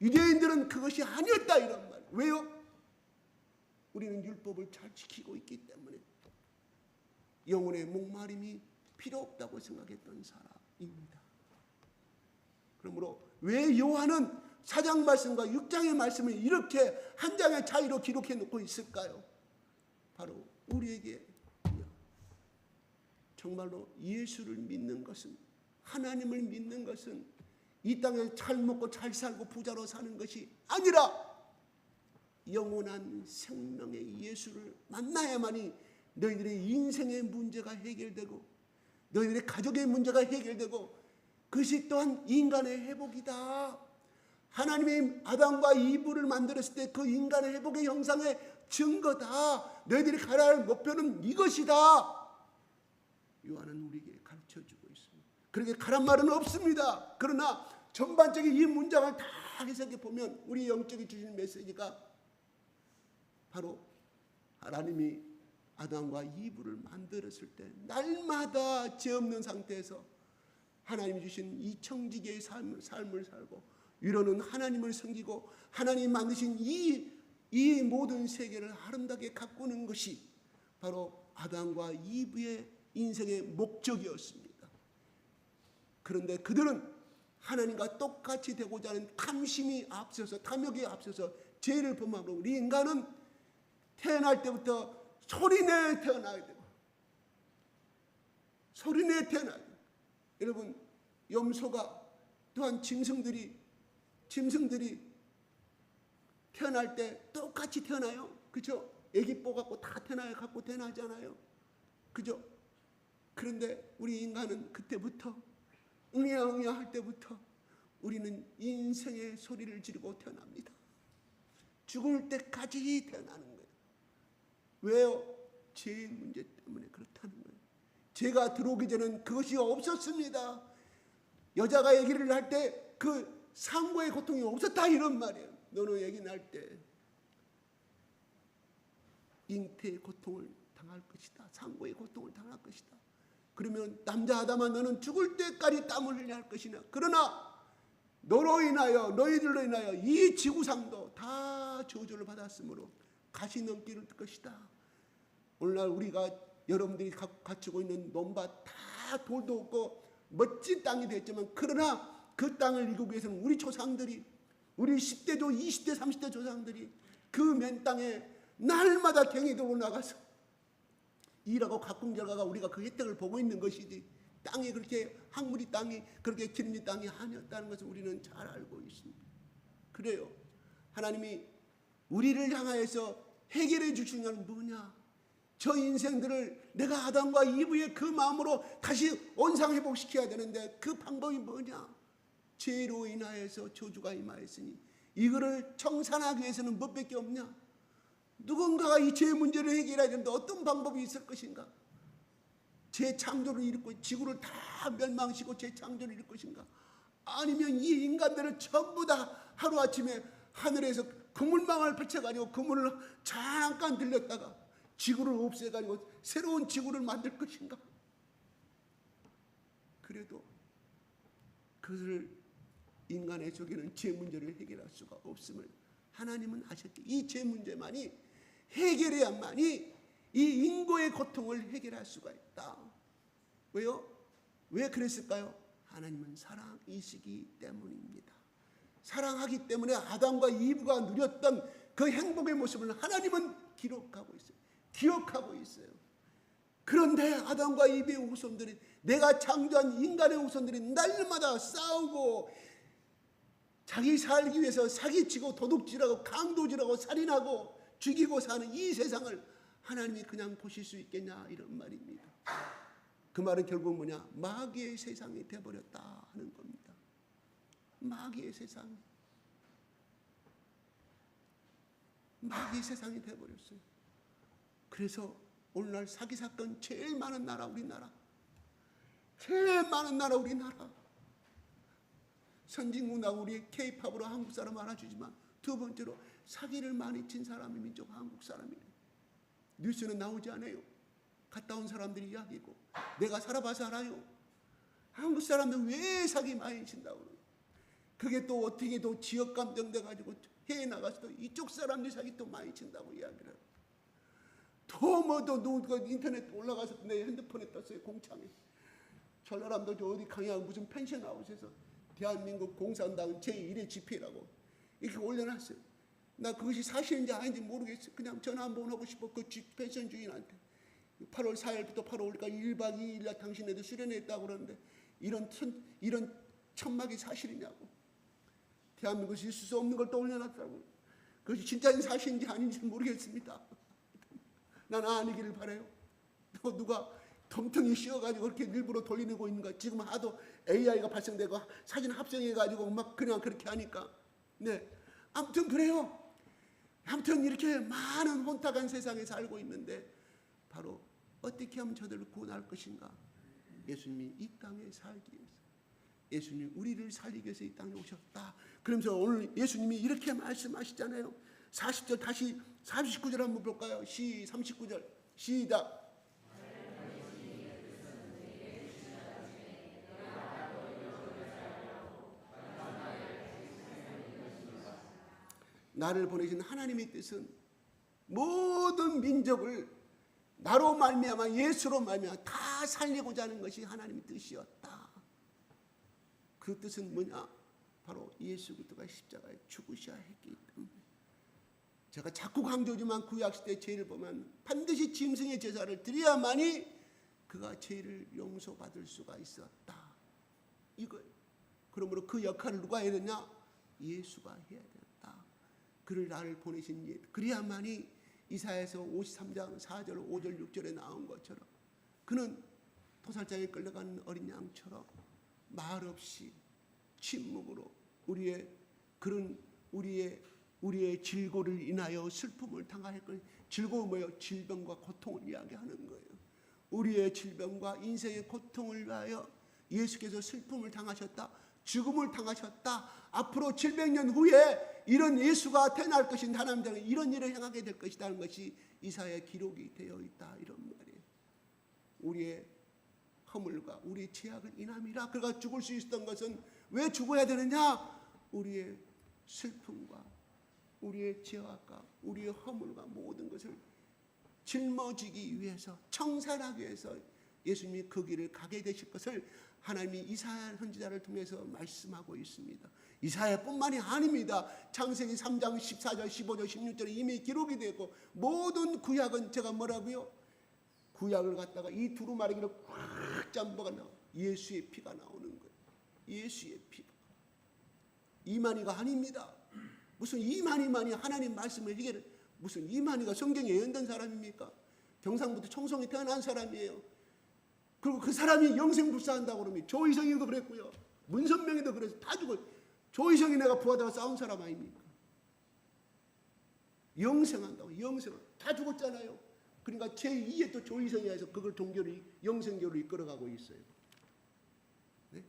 유대인들은 그것이 아니었다 이런 말. 왜요? 우리는 율법을 잘 지키고 있기 때문에 영혼의 목마름이 필요 없다고 생각했던 사람입니다. 그러므로 왜 요한은 4장 말씀과 6장의 말씀을 이렇게 한 장의 차이로 기록해 놓고 있을까요? 바로 우리에게 정말로 예수를 믿는 것은, 하나님을 믿는 것은 이 땅에 잘 먹고 잘 살고 부자로 사는 것이 아니라 영원한 생명의 예수를 만나야만이 너희들의 인생의 문제가 해결되고 너희들의 가족의 문제가 해결되고 그것이 또한 인간의 회복이다. 하나님이 아담과 이브를 만들었을 때 그 인간의 회복의 형상의 증거다. 너희들이 가야 할 목표는 이것이다. 요한은 우리에게 가르쳐주고 있습니다. 그렇게 가란 말은 없습니다. 그러나 전반적인 이 문장을 다 해석해 보면 우리 영적이 주시는 메시지가 바로 하나님이 아담과 이브를 만들었을 때 날마다 죄 없는 상태에서 하나님이 주신 이 청지기의 삶을 살고 위로는 하나님을 섬기고 하나님 만드신 이 모든 세계를 아름답게 가꾸는 것이 바로 아담과 이브의 인생의 목적이었습니다. 그런데 그들은 하나님과 똑같이 되고자 하는 탐심이 앞서서, 탐욕이 앞서서 죄를 범함으로 우리 인간은 태어날 때부터 소리내 태어나야 되고 소리내 태어나야 되고, 여러분 염소가 또한 짐승들이 태어날 때 똑같이 태어나요. 그죠? 애기 뽀 갖고 다 태어나요. 갖고 태어나잖아요. 그죠? 그런데 우리 인간은 그때부터 응애응애 할 때부터 우리는 인생의 소리를 지르고 태어납니다. 죽을 때까지 태어나는 거예요. 왜요? 죄의 문제 때문에 그렇다는 거예요. 죄가 들어오기 전에는 그것이 없었습니다. 여자가 얘기를 할 때 그 상고의 고통이 없었다 이런 말이에요. 너는 얘기 날 때 잉태의 고통을 당할 것이다. 상고의 고통을 당할 것이다. 그러면 남자 아담아 너는 죽을 때까지 땀을 흘려야 할 것이냐. 그러나 너로 인하여 너희들로 인하여 이 지구상도 다 저주를 받았으므로 가시넘기를 뜰 것이다. 오늘날 우리가 여러분들이 갖추고 있는 논밭 다 돌도 없고 멋진 땅이 됐지만 그러나 그 땅을 이루기 위해서는 우리 조상들이 우리 10대조 20대 30대 조상들이 그 맨 땅에 날마다 갱이 들고 나가서 일하고 가꾼 결과가 우리가 그 혜택을 보고 있는 것이지 땅이 그렇게 항무리 땅이 그렇게 기름진 땅이 아니었다는 것을 우리는 잘 알고 있습니다. 그래요. 하나님이 우리를 향하여서 해결해 주시는 건 뭐냐? 저 인생들을 내가 아담과 이브의 그 마음으로 다시 원상회복시켜야 되는데 그 방법이 뭐냐? 죄로 인하여서 저주가 임하였으니 이거를 청산하기 위해서는 무엇밖에 없냐? 누군가가 이 죄 문제를 해결해야 되는데 어떤 방법이 있을 것인가? 재창조를 일으키고 지구를 다 멸망시키고 재창조를 일으킬 것인가? 아니면 이 인간들을 전부 다 하루아침에 하늘에서 그물망을 펼쳐가지고 그물을 잠깐 들렸다가 지구를 없애가지고 새로운 지구를 만들 것인가? 그래도 그것을 인간의 속에는 죄 문제를 해결할 수가 없음을 하나님은 아셨죠. 이 죄 문제만이 해결해야만이 이 인고의 고통을 해결할 수가 있다. 왜요? 왜 그랬을까요? 하나님은 사랑이시기 때문입니다. 사랑하기 때문에 아담과 이브가 누렸던 그 행복의 모습을 하나님은 기록하고 있어요. 기억하고 있어요. 그런데 아담과 이브의 후손들이 내가 창조한 인간의 후손들이 날마다 싸우고 자기 살기 위해서 사기치고 도둑질하고 강도질하고 살인하고 죽이고 사는 이 세상을 하나님이 그냥 보실 수 있겠냐 이런 말입니다. 그 말은 결국 뭐냐? 마귀의 세상이 되어버렸다 하는 겁니다. 마귀의 세상. 마귀의 세상이 되어버렸어요. 그래서 오늘날 사기 사건 제일 많은 나라 우리나라. 제일 많은 나라 우리나라. 선진국나 우리 K-팝으로 한국 사람 알아주지만 두 번째로 사기를 많이 친 사람이 민족 한국 사람이에요. 뉴스는 나오지 않아요. 갔다 온 사람들이 이야기고 내가 살아봐서 알아요. 한국 사람들 왜 사기 많이 친다고 그래요. 그게 또 어떻게 또 지역 감정돼 가지고 해외 나가서도 이쪽 사람들이 사기 또 많이 친다고 이야기를 해요. 누가 인터넷 올라가서 내 핸드폰에 떴어요. 공창에. 전라남도 저 어디 강양 무슨 펜션하우스에서 대한민국 공산당 제1의 집회라고 이렇게 올려놨어요. 나 그것이 사실인지 아닌지 모르겠어. 그냥 전화 한번 하고 싶어. 그 펜션 주인한테. 8월 4일부터 8월 5일까지 1박 2일날 당신네도 수련했다고 그러는데 이런 천막이 사실이냐고. 대한민국에 있을 수 없는 걸 또 올려놨다고. 그것이 진짜인 사실인지 아닌지 모르겠습니다. 난 아니기를 바라요. 또 누가 덤텅이 씌워가지고 그렇게 일부러 돌리고 있는 거. 지금 하도 AI가 발생되고 사진 합성해가지고 막 그냥 그렇게 하니까. 네, 아무튼 그래요. 아무튼 이렇게 많은 혼탁한 세상에 살고 있는데 바로 어떻게 하면 저들을 구원할 것인가? 예수님이 이 땅에 살기 위해서, 예수님이 우리를 살리기 위해서 이 땅에 오셨다. 그러면서 오늘 예수님이 이렇게 말씀하시잖아요. 40절 다시 39절 한번 볼까요? 39절 시작. 나를 보내신 하나님의 뜻은 모든 민족을 나로 말미암아 예수로 말미암아 다 살리고자 하는 것이 하나님의 뜻이었다. 그 뜻은 뭐냐? 바로 예수 그리스도가 십자가에 죽으셔야 했기 때문에. 제가 자꾸 강조지만 구약시대 죄를 보면 반드시 짐승의 제사를 드려야만이 그가 죄를 용서받을 수가 있었다. 이거예요. 그러므로 그 역할을 누가 해야 되냐? 예수가 해야 된다. 그를 나를 보내신 예. 그래야만이 이사야서 53장 4절 5절 6절에 나온 것처럼 그는 토살장에 끌려간 어린 양처럼 말 없이 침묵으로 우리의 질고를 인하여 슬픔을 당할 것. 질고는 뭐예요? 질병과 고통을 이야기하는 거예요. 우리의 질병과 인생의 고통을 위하여 예수께서 슬픔을 당하셨다. 죽음을 당하셨다. 앞으로 700년 후에 이런 예수가 태어날 것인 하나님들은 이런 일을 행하게 될 것이라는 것이 이사야의 기록이 되어 있다. 이런 말이에요. 우리의 허물과 우리의 죄악을 인함이라. 그가 죽을 수 있었던 것은 왜 죽어야 되느냐? 우리의 슬픔과 우리의 죄악과 우리의 허물과 모든 것을 짊어지기 위해서, 청산하기 위해서 예수님이 그 길을 가게 되실 것을 하나님이 이사야 선지자를 통해서 말씀하고 있습니다. 이사야뿐만이 아닙니다. 창세기 3장 14절 15절 16절에 이미 기록이 되고 모든 구약은 제가 뭐라고요? 구약을 갖다가 이 두루마리기를 꽉 잠버가 나와 예수의 피가 나오는 거예요. 예수의 피가. 이만희가 아닙니다. 무슨 이만희만이 하나님 말씀을 이게 무슨 이만희가 성경에 예언된 사람입니까? 경상부터 청송에 태어난 사람이에요. 그리고 그 사람이 영생불사한다고 그러면 조희성이도 그랬고요. 문선명이도 그래서 다 죽어요. 조희성이 내가 부하다가 싸운 사람 아닙니까? 영생한다고 영생 다 죽었잖아요. 그러니까 제2의 또 조희성이 해서 그걸 동교를 영생교를 이끌어가고 있어요. 네?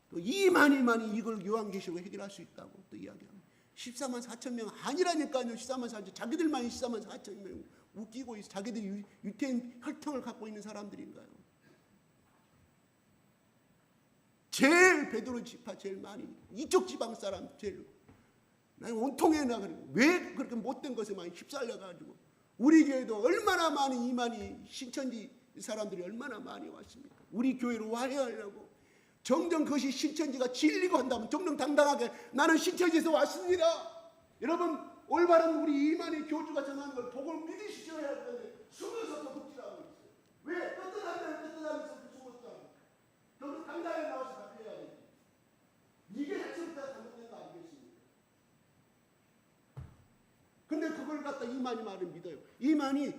또 이만희만이 이걸 요한계시록에 해결할 수 있다고 또 이야기합니다. 14만 4천 명 아니라니까요. 14만 4천 자기들만이 14만 4천 명 웃기고 있어. 자기들이 유태인 혈통을 갖고 있는 사람들인가요? 제일 베드로 지파 제일 많이 이쪽 지방 사람 제일 나는 온통에 나가는 왜 그렇게 못된 것에 많이 휩쓸려 가지고 우리 교회도 얼마나 많은 이만희 신천지 사람들이 얼마나 많이 왔습니까? 우리 교회로 와야 하려고 정정 그것이 신천지가 진리고 한다면 정정당당하게 나는 신천지에서 왔습니다. 여러분 올바른 우리 이만희 교주가 전하는 걸 복을 믿으시셔야 할 건데 숨어서 또 묵지라고 있어요. 왜? 떳떳하면서 숨었다고. 저도 당당하게 나와서 답해야 돼. 이게 자체부터 잘못된 거 아니겠습니까? 근데 그걸 갖다 이만희 말을 믿어요. 이만희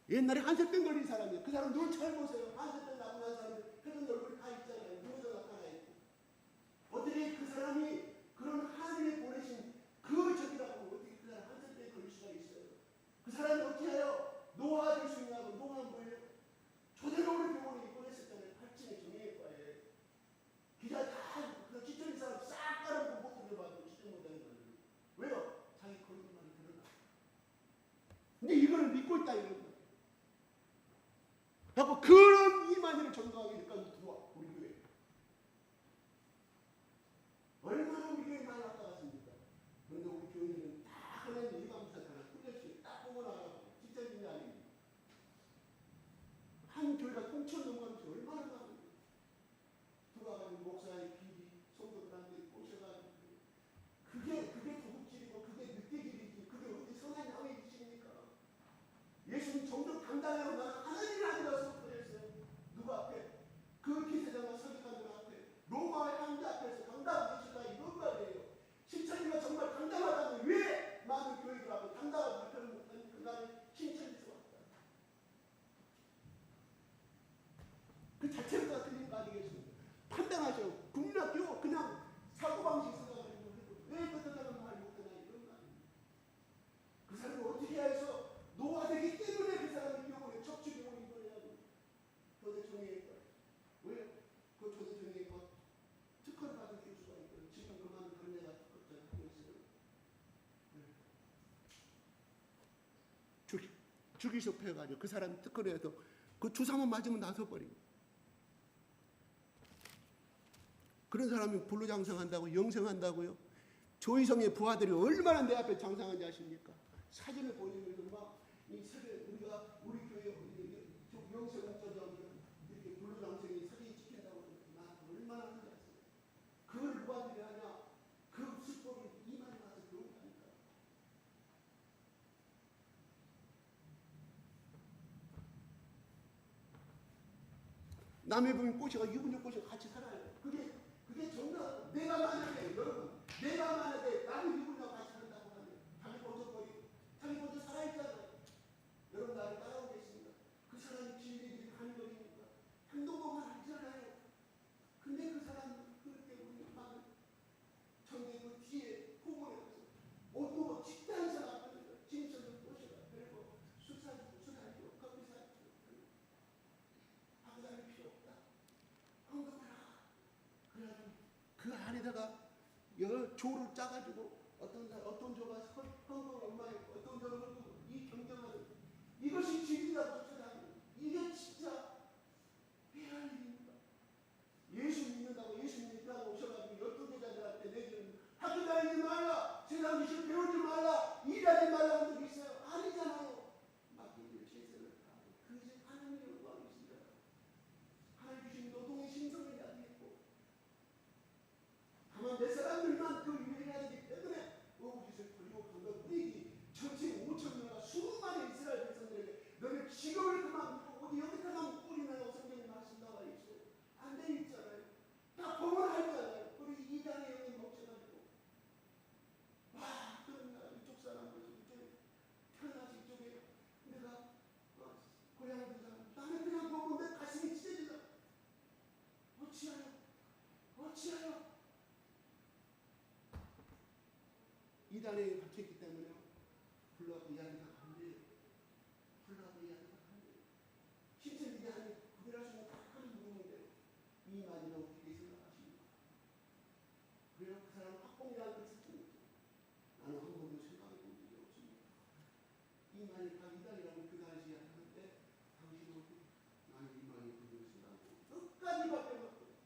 옛날에 한세병 걸린 사람이에요. 그 사람 눈 잘 보세요. 한세병 나고 난 사람들 표정 얼굴이 다 있잖아요. 눈에서 나타나 있고. 어떻게 그 사람이 그런 하나님이 보내신 그 적이라고 어떻게 그 사람 한세병에 걸릴 수가 있어요? 그 사람이 어떻게 해요? 노화될 수 있냐고. 노화는 뭐예요? 조대로운 병원에 입원했었잖아요. 팔찌에 정형외과에. 기자 다 그 지천인 사람 싹 깔아놓고 못 들여봐도 지천 못하는 거예요. 왜요? 자기 거짓말이 드러나. 근데 이걸 믿고 있다 이런 거예요. 그래서 그런 이만희를 전도하게 여기까지 들어와 우리 교회. 얼마나 우리 교회 많이 왔다 갔습니까? 그런데 우리 교회는 다 하나님 예방사잖아. 꿀렸어요. 딱 보고 나가고 지천인이 아닙니다. 그 자체가 틀린 거 아니겠습니까? 판단하죠. 국민학교 그냥 사고방식 써가지고 왜 그렇다는 말 못하냐 이런 거 아닙니까? 그 사람을 어떻게 해서 노화되기 때문에 그 사람이 병원에 척추병원에 입원해야 교대총회과 왜? 그 교대총회과 특허를 받은 교수가 있거든. 지금 그만 그런 데가 특허잖아. 학교에서는 주기급해가지고 그 사람 특허를 해서 그 주사만 맞으면 나서버리고 그런 사람이 불로장생한다고 영생한다고요? 조이성의 부하들이 얼마나 내 앞에 장상한지 아십니까? 사진을 보여주면서 막이 사진 우리 교회 영생자들 이렇게 불로장생이 사진 찍힌다고 나한테 얼마나 하는지 아세요? 그걸 누구한테 하냐? 그 수법을 이만에 가서 배운다니까. 남의 부인 꼬시가 유부녀 꼬시가 같이 살아요. 그게 정말 내가 만약에 여러분 내가 만약에 남의 유부녀 같이 산다고 하면 자기 먼저 살아있잖아요. 여러분 나를 따라오겠습니다. 그 사람이 진리들이 가는 거니까 행동만 하잖아요. 근데 그 사람은 그렇게 우리 막 전에 그 뒤에 후보에 가서 옷도 직장에서 나가는 짐승을 꼬시가 그리고 술 사주고 커피 사주고 하고 다닐 필요 없다. 헌금하라. 그래가지고 그 안에다가 여러 조를 짜가지고 어떤 조가 헌금 얼마에 어떤 조는 헌금 이 경쟁하는 이것이 진리라고 생각합니다. 이게 진짜 해야 할 일입니다. 예수 믿는다고 예수 믿는다고 오셔가지고 12제자들한테 내주는 학교 다니지 말라 세상 지식 배우지 말라 일하지 말라 한 적이 있어요? 아니잖아요. 맡기는 최선을 다하고 그것이 하나님의 영광이십니다. 하나님 주신 노동의 신성을 야기했고 다만 몇 사람들만 그 일을 해야 되기 때문에 어부짓을 벌이고 강간 우리 전체 5천명과 수많은 이스라엘 백성들에게 너는 직업을 그만두고 어디 여기다가 뿌리냐고 성경에 말씀 나와 있어요. 안 돼 있잖아요. 다 보면 알잖아요. 우리 이단의 영이 멈춰가지고 와 그런 나라 이쪽 사람들 이쪽에 태어나서 이쪽에 내가 고향 두 사람 나는 그냥 보고 내 가슴이 찢어지다. 어찌하여 이단에 박혀있기 때문에 불러가고 이야기가 안 돼요. 불러가고 이야기가 안 돼요. 실제 이단이 구별할 수 있는 딱 한 부분인데 이 말이나 어떻게 생각하십니까? 그래요? 그 사람은 학봉이라는 것을 듣는 거죠. 나는 한 번도 생각해 본 적이 없습니다. 이 말이 다 이단이라고 그 당시에 하는데 당신은 어떻게 나는 이 말이 그걸 생각하고 끝까지 바뀌어봤거든요.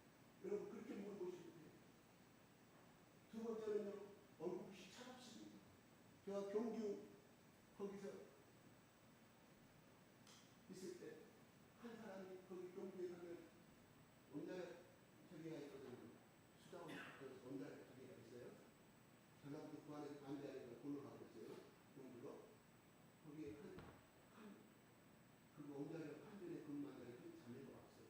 여러분 그렇게 물어보시면 돼요. 두 번째는요. 얼굴이 차갑습니다. 제가 경주 거기서 있을 때 한 사람이 거기 경주에 가면 원자력 저기가 있거든요. 수자원 원자력 저기가 있어요. 전라북도 그 안에서 반대하니까 골로 가고 있어요. 경주로. 거기에 그 원자력 한전에 근무한다는 그 자매가 왔어요.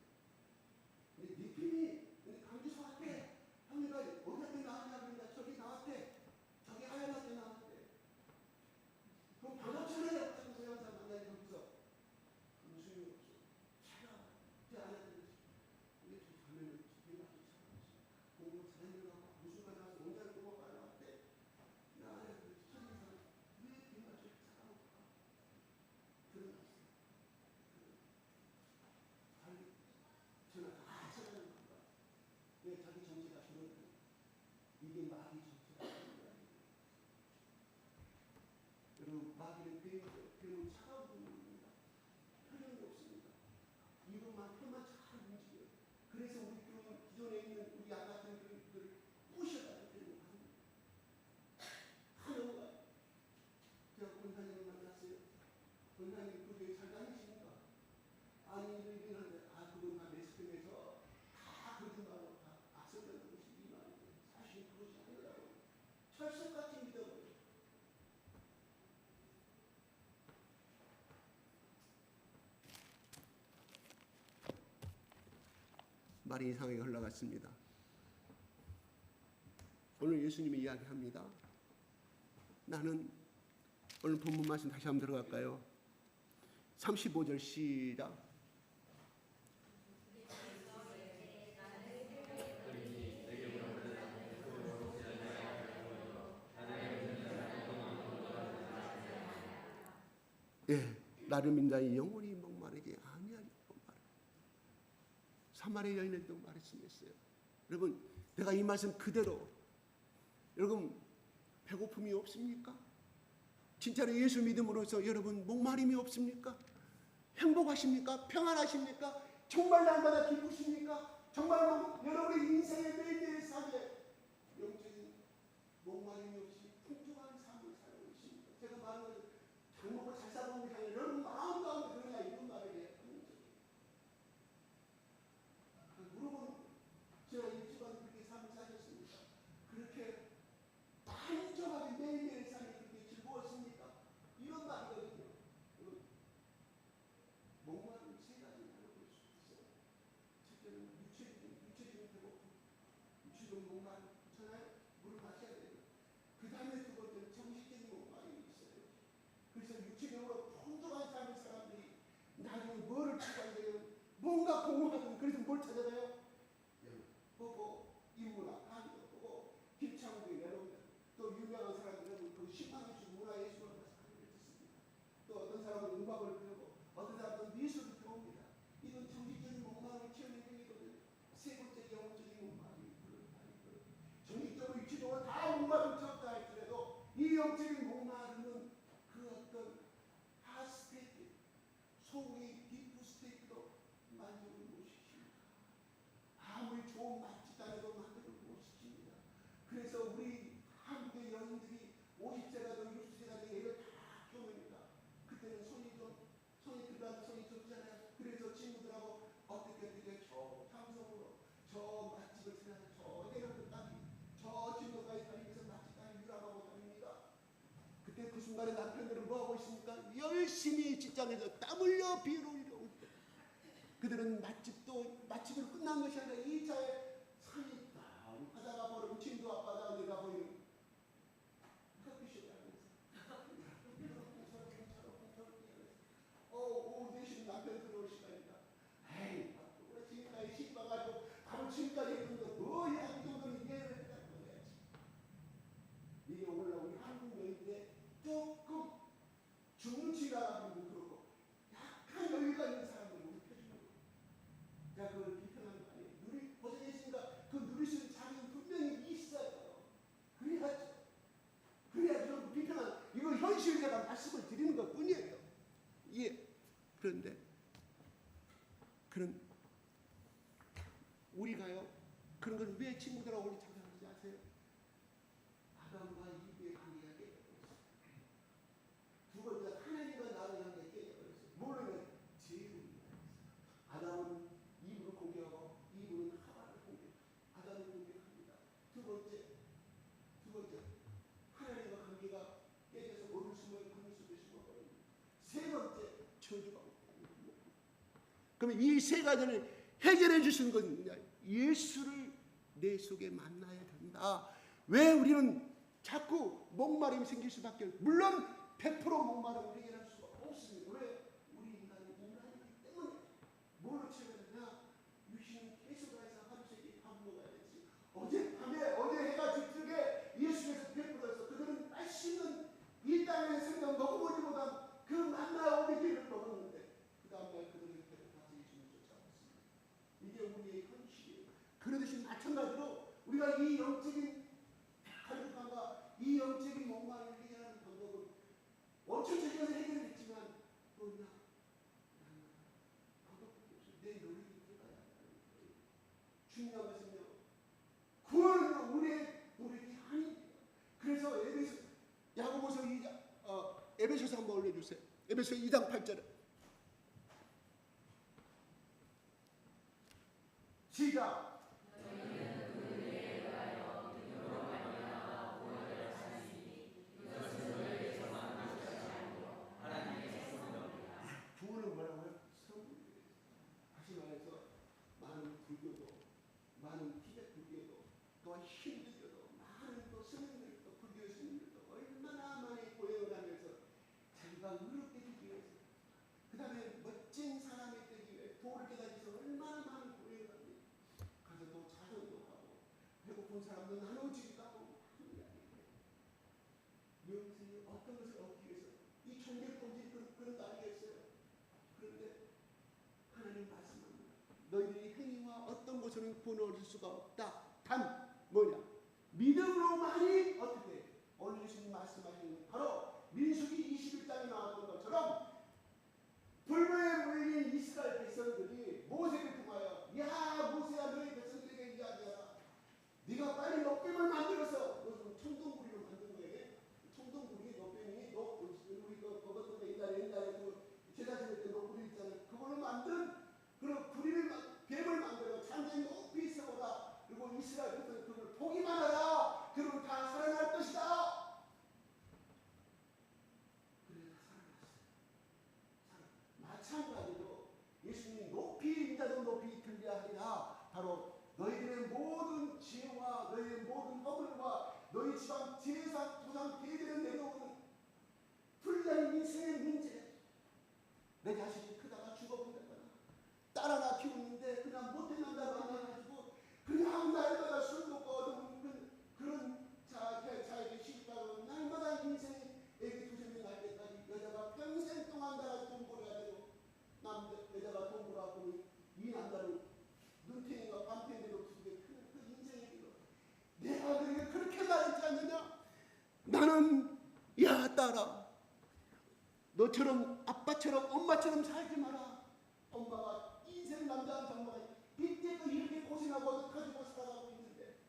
근데 근데 강주소 왔대. 형님가 어디 나왔냐 그러니까 저기 나왔대. 저기 하얀 데 나왔대. 그럼 반갑잖아요. 하면서 항상 만나니까 무서. 무슨 소용이 없어. 차가워. 제 아내들은 근데 저 자매는 집에 가서 차가웠어. 공부 잘했는가 봐. 무슨 말 나와서 원자력 공부가 나왔대. 나 아내들 첫인상 왜 네가 저렇게 차가울까? 드러났어. 저는 다 찾아내는 건가? 왜 자기 정체가 저런 이게 마귀 정체가 여러분 마귀는 뱀은 차가운 동물입니다. 표정이 없습니다. 이것만 혀만 잘 움직여요. 그래서 우리 교인 기존에 있는 우리 양 같은 교인들을 부셔가지고 되는 거 합니다. 다 넘어가요. 제가 권사님을 만났어요. 권사님 그 교회 잘 다니십니까? 아니 이러는데 그건 다 매스컴에서 다 거짓말로 다 악성되는 것이 이 말이에요. 사실 그것이 아니라고. 철석같이 믿어버려요. 말이 이상하게 흘러갔습니다. 오늘 예수님이 이야기합니다. 나는 오늘 본문 말씀 다시 한번 들어갈까요? 35절 시작. 예, 나를 믿는 영원히 목마르게 아니하리고 말이에요. 사마리아 여인에도 말씀했어요. 여러분, 내가 이 말씀 그대로, 여러분 배고픔이 없습니까? 진짜로 예수 믿음으로써 여러분 목마름이 없습니까? 행복하십니까? 평안하십니까? 정말 날마다 기쁘십니까? 정말 여러분의 인생의 매일매일 삶에 영적인 목마름이 없이 풍족한 삶을 살고 있습니까? 제가 말하는 것은 잘 먹고 잘 살아보는 게 아니라 여러분 마음 가운데 그러냐 이런 말을 해요. 물어보는 제가 일주간 그렇게 삶을 사셨습니까? 그렇게 단정하게 매일매일 삶이 그렇게 즐거웠습니까? 이런 말이거든요. 목마름 세 가지 나눠볼 수 있어요. 첫째는 육체적인 배고픔, 육체적인 목마름, 그렇잖아요. 물을 마셔야 돼요. 그 다음에 두 번째는 정신적인 목마름이 있어요. 그래서 육체적으로 풍족한 삶을 사람들이 나중에 뭐를 추구하려면 뭔가 공부하든 그래서 뭘 찾아가요? 보고 인문학, 한국 보고 김창국이 여러분들 또 유명한 사람들은 그 심판기술 문화예술을 듣습니다. 또 어떤 사람은 음악을 배우고 어떤 사람은 미술을 배웁니다. 이건 정신적인 목마름을 채우는 행위거든요. 세 번째 영적인 목마름이 정신적으로 육체적으로 다 목마름을 채웠다 할지라도 이 영적인 목마름은 그 어떤 하스테이트 소위 딥 스테이트로 만족을 못 시킵니다. 아무리 좋은 맛집 다녀도 만족을 못 시킵니다. 그래서 우리 한국의 여인들이 50세가 되고 60세가 되고 애를 다 키워냅니다. 그때는 손이 들어가서 손이 좁잖아요. 그래서 친구들하고 어떻게 저 향성으로 저 맛집을 찾아서 저 대륙을 따니 저 진도까지 다니면서 맛집 따니 유람하고 다닙니다. 그때 그 순간에 남편들은 뭐하고 있습니까? 열심히 직장에서 땀 흘려 비를 흘려 그들은 맛집으로 끝난 것이 아니라 2차에 산이 딱 바다가 보이는 진도 앞바다 내가 보이는 커피숍이 하면서 오후 4시 남편 들어올 시간이다. 에이 우리 지금까지 식 봐가지고 바로 지금까지 했는데 뭐야 이 정도는 이해를 해야지. 이게 오늘날 우리 한국 여인들의 조금 중치가 그렇고 약간 여유가 있는 사람들 우리 표준으로 제가 그걸 비판하는 거 아니에요. 고생했으니까 그 누릴 수 있는 자격은 분명히 있어요. 그래야죠. 비판하는 이거 현실을 제가 말씀을 드리는 것 뿐이에요. 예. 그런데 우리가요 그런 걸 왜 친구들하고 우리 찾아가는지 아세요? 아담과 이브의 관계가 깨져버렸어요. 두 번째 하나님과 나를 향해 깨져버렸어요. 뭐냐면 죄로 아담은 이브를 공격하고 이브는 하와를 공격합니다. 아담을 공격합니다. 두 번째 하나님과 관계가 깨져서 모를 숨을 그물 속에 숨어버립니다. 세 번째 저주가 없다는 그러면 이 세 가지를 해결해 주시는 건 뭐냐? 예수를 내 속에 만나야 된다. 왜 우리는 자꾸 목마름이 생길 수밖에 없어요. 물론 100% 목마름을 해결할 수가 없습니다. 왜? 우리 인간이기 때문에 뭘로 채워야 되냐? 유신은 계속해서 하루 세끼 밥 먹어야 되지. 어제 해가 저쪽에 예수께서 베풀어서 그들은 맛있는 이 땅의 생명 먹어보기보다 그 만나 오리지를 먹었는데 그 다음날 그들은 배고파서 예수님을 쫓아왔습니다. 이게 우리의 현실이에요. 그러듯이 마찬가지로 우리가 이 영적인 갈급함과 이 영적인 목마름을 해결하는 방법은 원천적인 것을 해결했지만 뭐냐? 내 노력이 들어가야 한다는 거예요. 중요한 것은요. 구원은 우리의 노력이 아닙니다. 그래서 에베소서 한번 올려주세요. 에베소 2장 8절에 시작. 구원은 뭐라고요? 선물이에요. 다시 말해서 많은 불교도, 많은 티베트 불교도, 또한 힌두교도, 많은 또 스님들, 또 불교 스님들도 얼마나 많이 고행을 하면서 자기가 의롭게 되기 위해서, 그 다음에 멋진 사람이 되기 위해 도를 깨달아서 얼마나 많은 고행을 합니다. 가서 또 자전도 하고, 배고픈 사람도 나눠주기도 하고, 영생이 어떤 것을 얻기 위해서 이 종교 본질이 그런 거 아니겠어요? 그런데 하나님 말씀합니다. 너희들의 행위와 어떤 것으로는 구원 얻을 수가 없다. 단 뭐냐? 믿음으로만이 어떻게 오늘 예수님 말씀하시는 바로 민수기 21장에 나왔던 것처럼 불모에 몰린 이스라엘 백성들이 모세를 통하여 야 모세야 너희 백성들에게 이야기하라. 네가 빨리 놋뱀을 만들어서 무슨 청동구리로 만든 거예요. 청동구리 놋뱀이 우리 그것도 옛날에 그 제사 지낼 때 놋구리 있잖아요. 그걸로 만든 그런 구리를 뱀을 만들어 산에 높이 세워라. 그리고 이스라엘 백성들 그걸 보기만 하라. 그러면 다 살아날 것이다. 마찬가지로 예수님이 높이 인자도 높이 들려 하리라. 바로 너희들의 모든 죄와 너희의 모든 허물과 너희 집안 제사 조상 대대로 내려오는 불리한 인생의 문제. 내 자식이 크다가 죽어본다거나 딸 하나 키우는데 그냥 못된 남자 만나가지고 그냥 날마다 술 먹고 얻어먹는 그런 자에게 시집가고 날마다 인생에 두sem이 날 때까지 여자가 평생 동안 나가 돈 벌어야 되고 여자가 돈 벌어갖고 이 남자는 눈탱이가 밤탱이로 두게 그 인생의 길로 내가 그에게 그렇게 말했지 않느냐? 나는 야 딸아 너처럼 아빠처럼 엄마처럼 살지 마라. 엄마가 인생 남자한 정말 이때도 이렇게 고생하고 가지고 살아가고 있는데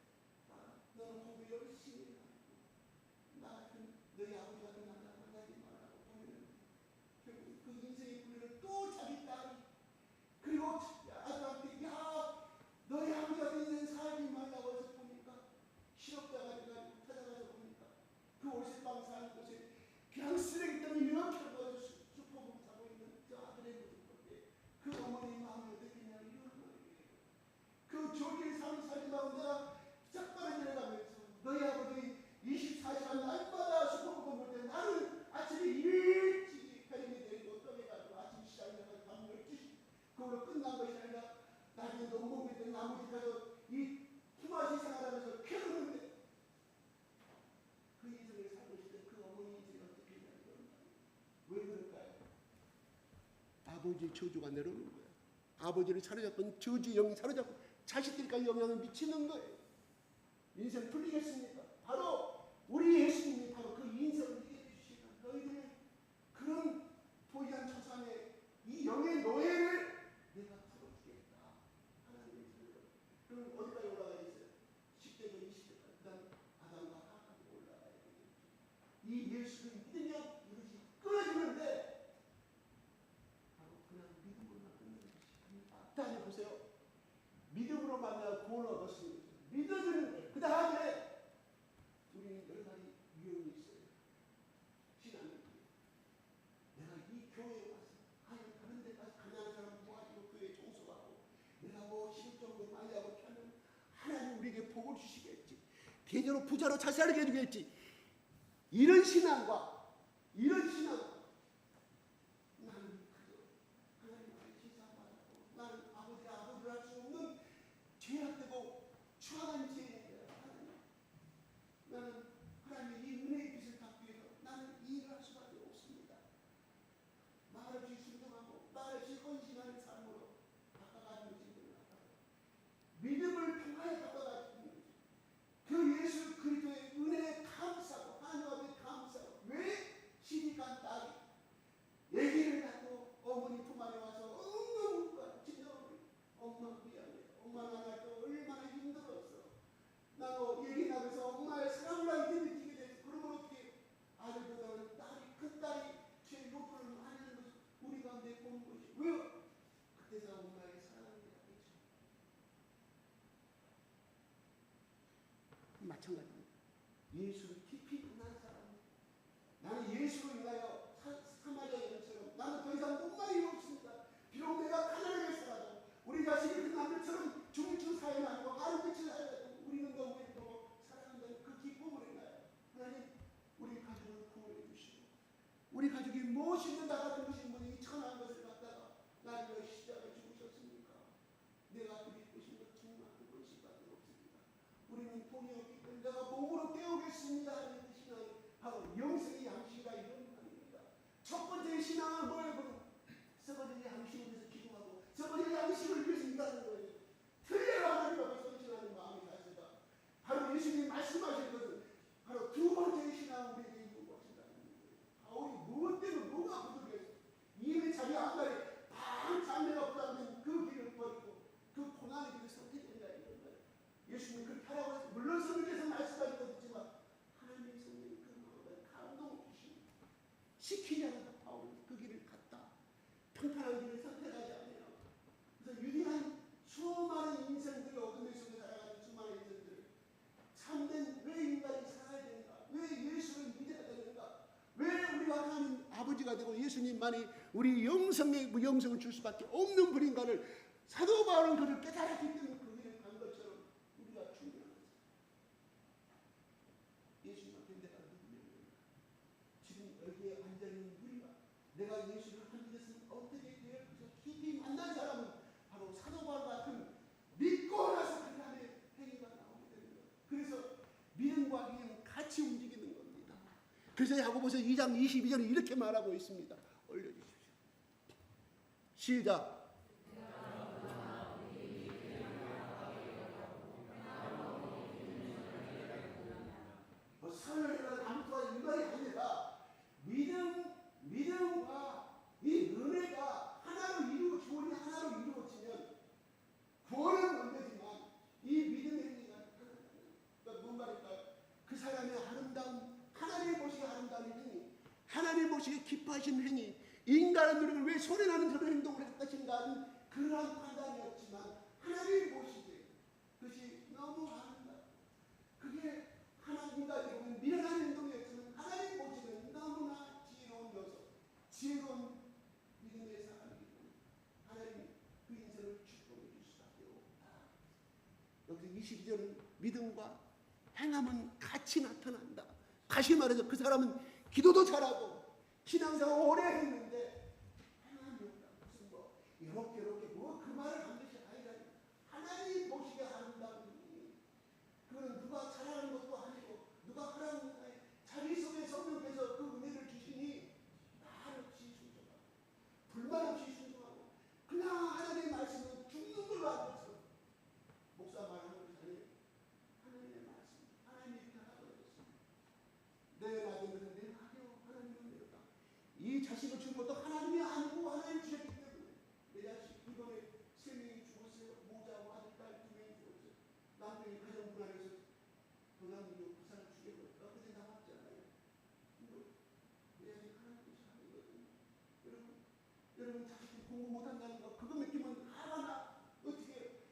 너는 공부 열심히 해. 나 같은 너희 아버지 같은 남자 만나지 말라고 보면 결국 그 인생의 분리를 또 자기 딸이 그리고 아들한테 야 너희 아버지 같은 인생 살지 말라고 해서 보니까 실업자가 돼가지고 찾아가서 보니까 그 월세방 사는 곳에 그냥 쓰레기통이 이렇게 보여서 슈퍼북 사고 있는 저 아들의 모습인데 그 어머니 마음이 어떻겠냐 이런 말이에요. 그 조기에 살지 말고 내가 짝바를 내려가면서 너희 아버지 24시간 날마다 슈퍼북 볼 때 나는 아침에 일찍 배를 내리고 떠내가지고 아침 시작에 나가서 밤 12시 그걸로 끝난 것이 아니라 나중에 농목일 때 나무집 가서 이 품앗이 생활하면서 캐우는데 그 인생을 살고 있을 때 그 어머니 인생이 어떻게 되냐는 왜 그럴까요? 아버지의 저주가 내려오는 거예요. 아버지를 사로잡은 저주 영이 사로잡고 자식들까지 영향을 미치는 거예요. 인생 풀리겠습니까? 바로 우리 예수님이 바로 그 인생을 이겨 주시고 너희들 그런 포기한 초상의 이 영의 노예를 내가 풀어주겠다. 하나님의 뜻으로. 그럼 어디까지 올라가 있어요? 10대부터 20대까지. 그 다음 아담과 하와까지 올라가야 되겠죠. 이 예수를 믿으면 이것이 끊어지는데 바로 그냥 믿음으로만 끊는 것이 다시 보세요. 믿음으로 만나 구원을 얻었습니다. 믿어주는 거예요. 그 다음에 우리는 여러 가지 유형이 있어요. 신앙이 내가 이 교회에 와서 아니 다른 데 가서 가난한 사람 모아주고 교회 청소하고 내가 뭐 실정도 많이 하고 하면 하나님 우리에게 복을 주시겠지. 대대로 부자로 잘 살게 해주겠지. 이런 신앙과 이런 신앙 나는 그저 하나님 앞에 제사받았고 나는 아버지를 할 수 없는 죄악되고 추악한 죄인이야. 나는 하나님의 이 은혜의 빛을 닦기 위해서 나는 이 일을 할 수밖에 없습니다. 말없이 순종하고 말없이 헌신하는 삶으로 바꿔가는 것이 믿음을 통하여 바꿔가는 것이 그 예수 그리스도의 은혜에 감사하고 하나님께 감사하고 왜 시집간 딸이 얘기를 갖고 어머니 품 안에 와서 엉엉 진짜 엄마 미안해. 엄마가 날 때 얼마나 힘들었어. 나도 얘기 나면서 엄마의 사랑을 이렇게 느끼게 됐어. 그러면 어떻게 아들보다는 딸이 큰 딸이 제 요구를 많이 하는 것이 우리 가운데 보는 것이 왜요? 그때가 엄마의 사랑을 느꼈죠. 마찬가지입니다. 예수를 깊이 만난 사람. 나는 예수로 인하여 사마리아 여인처럼 나는 더 이상 목말이 없습니다. 비록 내가 가난하게 살아도 우리 자식이 그 남들처럼 중증 사회는 아니고 아름빛을 살아도 우리는 너무 예쁘고 사랑한다는 그 기쁨을 인하여 하나님 우리 가족을 구원해 주시고 우리 가족이 무엇이든 다 같은 것이 뭐니 천한 것을 갖다가 나를 위해 십자가에 죽으셨습니까? 내가 드릴 것인 것 정말 그것이밖에 없습니다. 우리는 돈이 없기 때문에 내가 몸으로 때우겠습니다 하는 뜻이나 바로 영생의 양식이라 이런 말입니다. 첫 번째 신앙은 뭐예요? 썩어질 양식을 위해서 기도하고 썩어질 양식을 위해서 일하는 거예요. 틀려야 하나님 앞에 헌신하는 마음이 다스다. 바로 예수님이 말씀하신 것은 바로 두 번째 신앙은 우리에게 있는 것이다는 거예요. 바울이 무엇 때문에 뭐가 부족해서 이미 자기 앞날에 반 장래가 부담된 그 길을 버리고 그 고난의 길을 선택했냐 이런 거예요. 예수님이 그렇게 하라고 해서 물론 성경에서 말씀하신 것 있지만 하나님의 성령이 그 마음을 감동 시키지 않았다. 바울은 그 길을 갔다. 평탄한 길을 선택하지 않아요. 그래서 유리한 수많은 인생들을 어둠의 속에 살아가는 수많은 인생들 참된 왜 인간이 살아야 되는가? 왜 예수를 믿어야 되는가? 왜 우리가 하나님 아버지가 되고 예수님만이 우리 영성을 줄 수밖에 없는 분인가를 사도 바울은 그를 깨달았기 때문에 그 길을 간 것처럼 우리가 중요한 거죠. 예수님 앞에 내가 누구냐? 지금 여기에 앉아있는 우리가 내가 예수를 믿었으면 어떻게 될 것을 깊이 만난 사람은 바로 사도 바울 같은 믿고 나서 그 다음에 행위가 나오게 되는 거예요. 그래서 믿음과 행위는 같이 움직이는 겁니다. 그래서 야고보서 2장 22절에 이렇게 말하고 있습니다. 올려주십시오. 시작. 선을 감투와 이 말이 아니라 믿음과 이 은혜가 하나로 이루고 구원이 하나로 이루어지면 구원은 원되지만 이 믿음의 행위가 그러니까 뭔 말일까요? 그 사람의 아름다운 하나님 보시기에 아름다운 행위, 하나님 보시기에 기뻐하시는 행위, 인간의 노력을 왜 소리나는 저런 행동을 할 것인가 하는 그러한 판단이 없지만 하나님 보시기에 그것이 너무 아름다워. 그게 하나님까지 보면 미련한 행동이었지만 하나님 보시기에 너무나 지혜로운 녀석, 지혜로운 믿음의 사람이고 하나님 그 인생을 축복해 줄 수밖에 없다. 여기서 22절은 믿음과 행함은 같이 나타난다. 다시 말해서 그 사람은 기도도 잘하고 신앙생활 오래 했는데 행함이 없다. 무슨 뭐 이렇게 뭐 그 말을 반드시 아니라 하나님 보시기에 아름다운 분이 그거는 누가 잘하는 것도 아니고 누가 하라는 것도 아니고 자기 속에 성령께서 그 은혜를 주시니 말 없이 순종하고 불만 없이 순종하고 그냥 하나님의 말씀은 죽는 걸로 알았어. 목사 말하는 것이 하나님의 말씀, 하나님이 이렇게 하라고 했습니다. 내 아들은 내 하려 하나님은 내렸다. 이 자식을 준 것도 하나님이 아니고 하나님이 주셨기 때문에 내 자식 이번에 3명이 죽었어요. 모자와 아들, 딸 2명이 죽었어요. 남편이 가정 불안해서 도남으로 부산을 죽여버렸다. 그때 나왔잖아요. 내 자식 하나님께서 하는 거거든요. 여러분 자식이 공부 못한다는 거 그거 믿기면 하나 어떻게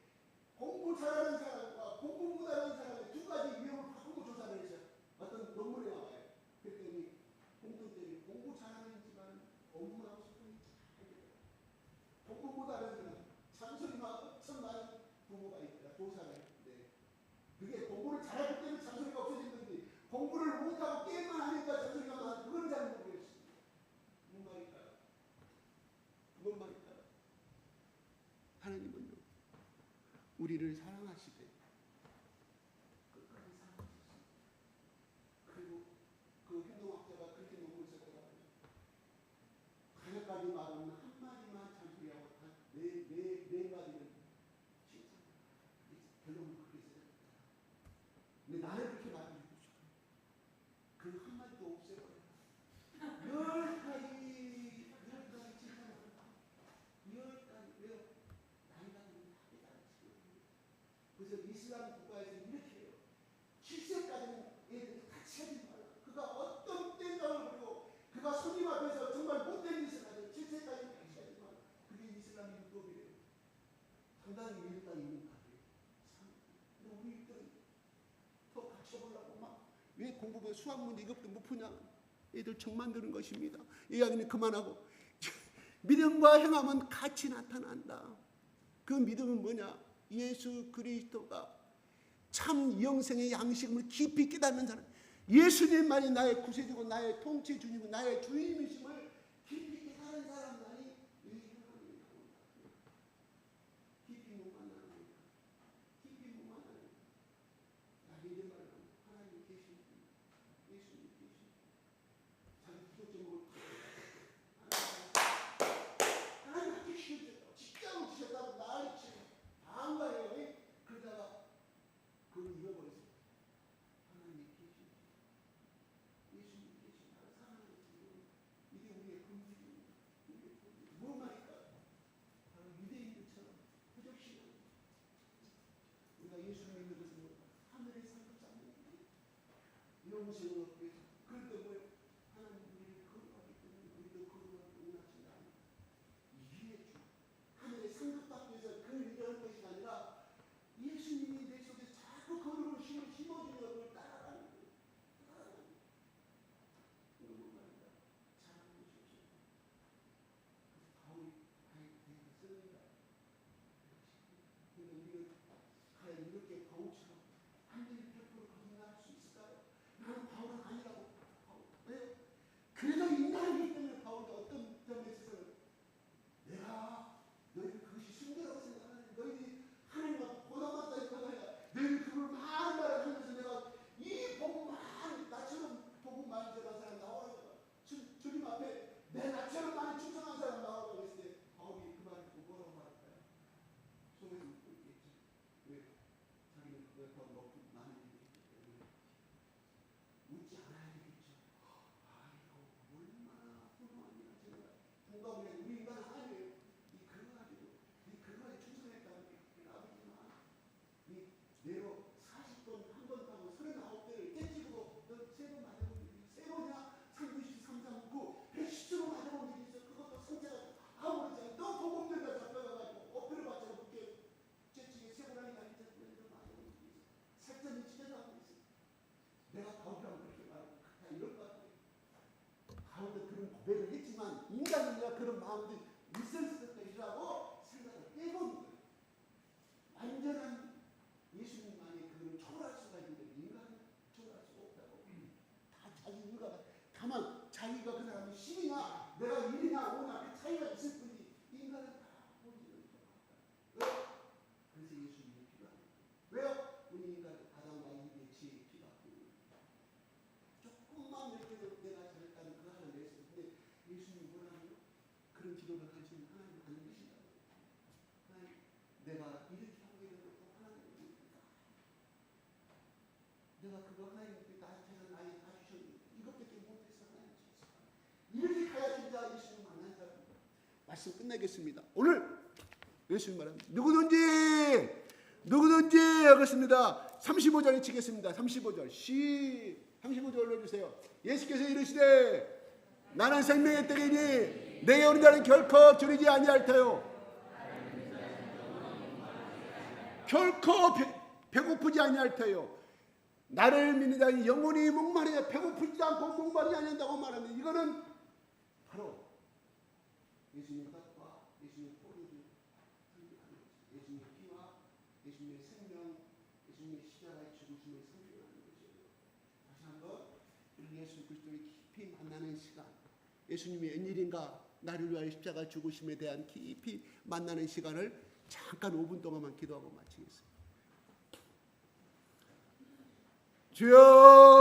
공부 잘하는 사람과 공부 못하는 사람의 두 가지 위험을 바꾸고 조사를 했어요. 어떤 논문에 나와요. 그랬더니 공통점이 공부 잘하는 집안은 엄마하고 소통이 잘 돼요. 공부 못하는 사람 잔소리만 엄청 많은 부모가 있더라. 조사를 했는데 그게 공부를 잘하기 때문에 잔소리가 없어진 건지 공부를 못하고 게임만 하니까 잔소리가 많아. 그건 잘 모르겠습니다. 뭔 말일까요? 뭔 말일까요? 하나님은요 우리를 사랑하시되 끝까지 사랑하셨습니다. 그리고 그 행동학자가 그렇게 논문을 썼더라고요. 가족까지 말하면 한마디만 잔소리하고 네 마디는 칭찬. 결론은 그렇게 써요. 근데 나는 그렇게 말해주고 싶어요. 그 한마디도 없애버려요. 10가지 칭찬을 한다. 10가지 왜요? 나이가 들면 하겠다는 식으로. 그래서 이슬람 국가에서 이렇게 해요. 7세까지는 애들이 같이 하지 말라. 그가 어떤 땡깡을 부리고 그가 손님 앞에서 정말 못된 짓을 하죠. 7세까지 같이 하지 말라. 그게 이슬람 율법이래요. 상당히 일가 있는 가게예요. 근데 우리들은 더 갖춰보려고 막 왜 공부부 수학 문제 이것도 못 푸냐. 애들 정 만드는 것입니다. 이 이야기는 그만하고 믿음과 행함은 같이 나타난다. 그 믿음은 뭐냐? 예수 그리스도가 참 영생의 양식을 깊이 깨닫는 사람, 예수님만이 나의 구세주고 나의 통치주님이고 나의 주님이심을 깊이 깨닫는 사람만이 이 행함이 나온다. 깊이 못 만나는 거야. 깊이 못 만나는 거야. 믿음 말은 하나님 계신 분, 예수님 계신 분. 자기 기도점을 예수 믿는 것은 뭐 하늘의 상급 잡는 거지. 영생을 얻기 위해서. 그런데 뭐예요? 하나님 우리를 거룩하기 때문에 우리도 거룩하게 원하신다. 이게 하늘의 상급 받기 위해서 그 일을 할 것이 아니라 예수님이 내 속에 자꾸 거룩을 심어주는 것을 따라가는 거예요. 너무 말입니다. 잘하는 것이 없어요. 바울이 씁니다. 근데 우리는 과연 이렇게 바울처럼 하늘의 100% 거듭날 수 있을까요? 나는 바울은 아니라고. 왜요? 그래도 인간이기 때문에 바울도 어떤 점에 있어서 내가 너희들 그것이 순결하고 생각하는 너희들이 하나님과 보답받다 생각하냐 너희들 그걸 많은 말을 하면서 내가 이 복만 나처럼 복음 많이 전한 사람 나오라고 주님 앞에 내 나처럼 많이 충성한 사람 나오라고 했을 때 바울이 그 말을 듣고 뭐라고 말할까요? 속에서 웃고 있겠지. 왜? 자기는 그걸 더 높은 많은 일이 있기 때문에 웃지 않아야 되겠죠. 아이고 얼마나 훌륭한 일을 제가 공감을 해. 우리 인간은 아니에요. 이 그거 가지고 충성했다는 게 아버지만 이 내로 40번 한 번 타고 39대를 깨지고 너 3번 맞아본 적이 있어. 3번이나 390, 339, 110번 맞아본 적이 있어. 그것도 상태가 아무렇지 않아. 너 보험들과 잡혀가지고 어필을 받자고 그렇게 재치게 3번 하니까 이제 맞아본 적이 있어. 살점이 찢어나가고 있어. 내가 바울이라고 그렇게 말하고 다 이럴 것 같아. 바울도 그런 고백을 했지만 인간이니까 그런 마음도 있을 것이라고 생각을 해보는 거예요. 완전한 예수님만이 그걸 초월할 수가 있는데 인간은 초월할 수가 없다고. 다 자기 인가가 다만 자기가 그 사람이 10이냐 내가 1이냐 5냐 그 차이가 있을 뿐이지 인간은 다 본질은 똑같다. 그래서 예수님이 필요합니다. 왜요? 우리 인간은 아담과 이브의 지혜에 필요합니다. 조금만 이렇게도 내가 잘했다는 그 하나 내서 근데 예수님이 뭐라고요? 그런 기도를 하시는 하나님 안 계신다고. 하나님 내가 이렇게 하게 되면 또 하나님입니까? 내가 그거 하나님께 나한테는 나이 다 주셨는데 이것밖에 못해서 하나님 주셨어. 이렇게 가야 진짜 예수님 만난 사람입니다. 말씀 끝내겠습니다. 오늘 예수님 말합니다. 누구든지 하겠습니다. 35절에 치겠습니다. 35절 35절 올려주세요. 예수께서 이르시되 나는 생명의 떡이니 내게 오는 자는 결코 줄이지 아니할 터요. 결코 배고프지 아니할 터요. 나를 믿는 자는 영원히 목마르냐 배고프지도 않고 목마르지 아니한다고 말하는데 이거는 바로 예수님의 떡과 예수님의 포도주 예수님의 피와 예수님의 생명 예수님의 십자가의 죽으심을 상징하는 것이에요. 다시 한번 예수 그리스도를 깊이 만나는 시간 예수님이 웬일인가 나를 위하여 십자가 죽으심에 대한 깊이 만나는 시간을 잠깐 5분 동안만 기도하고 마치겠습니다. 주여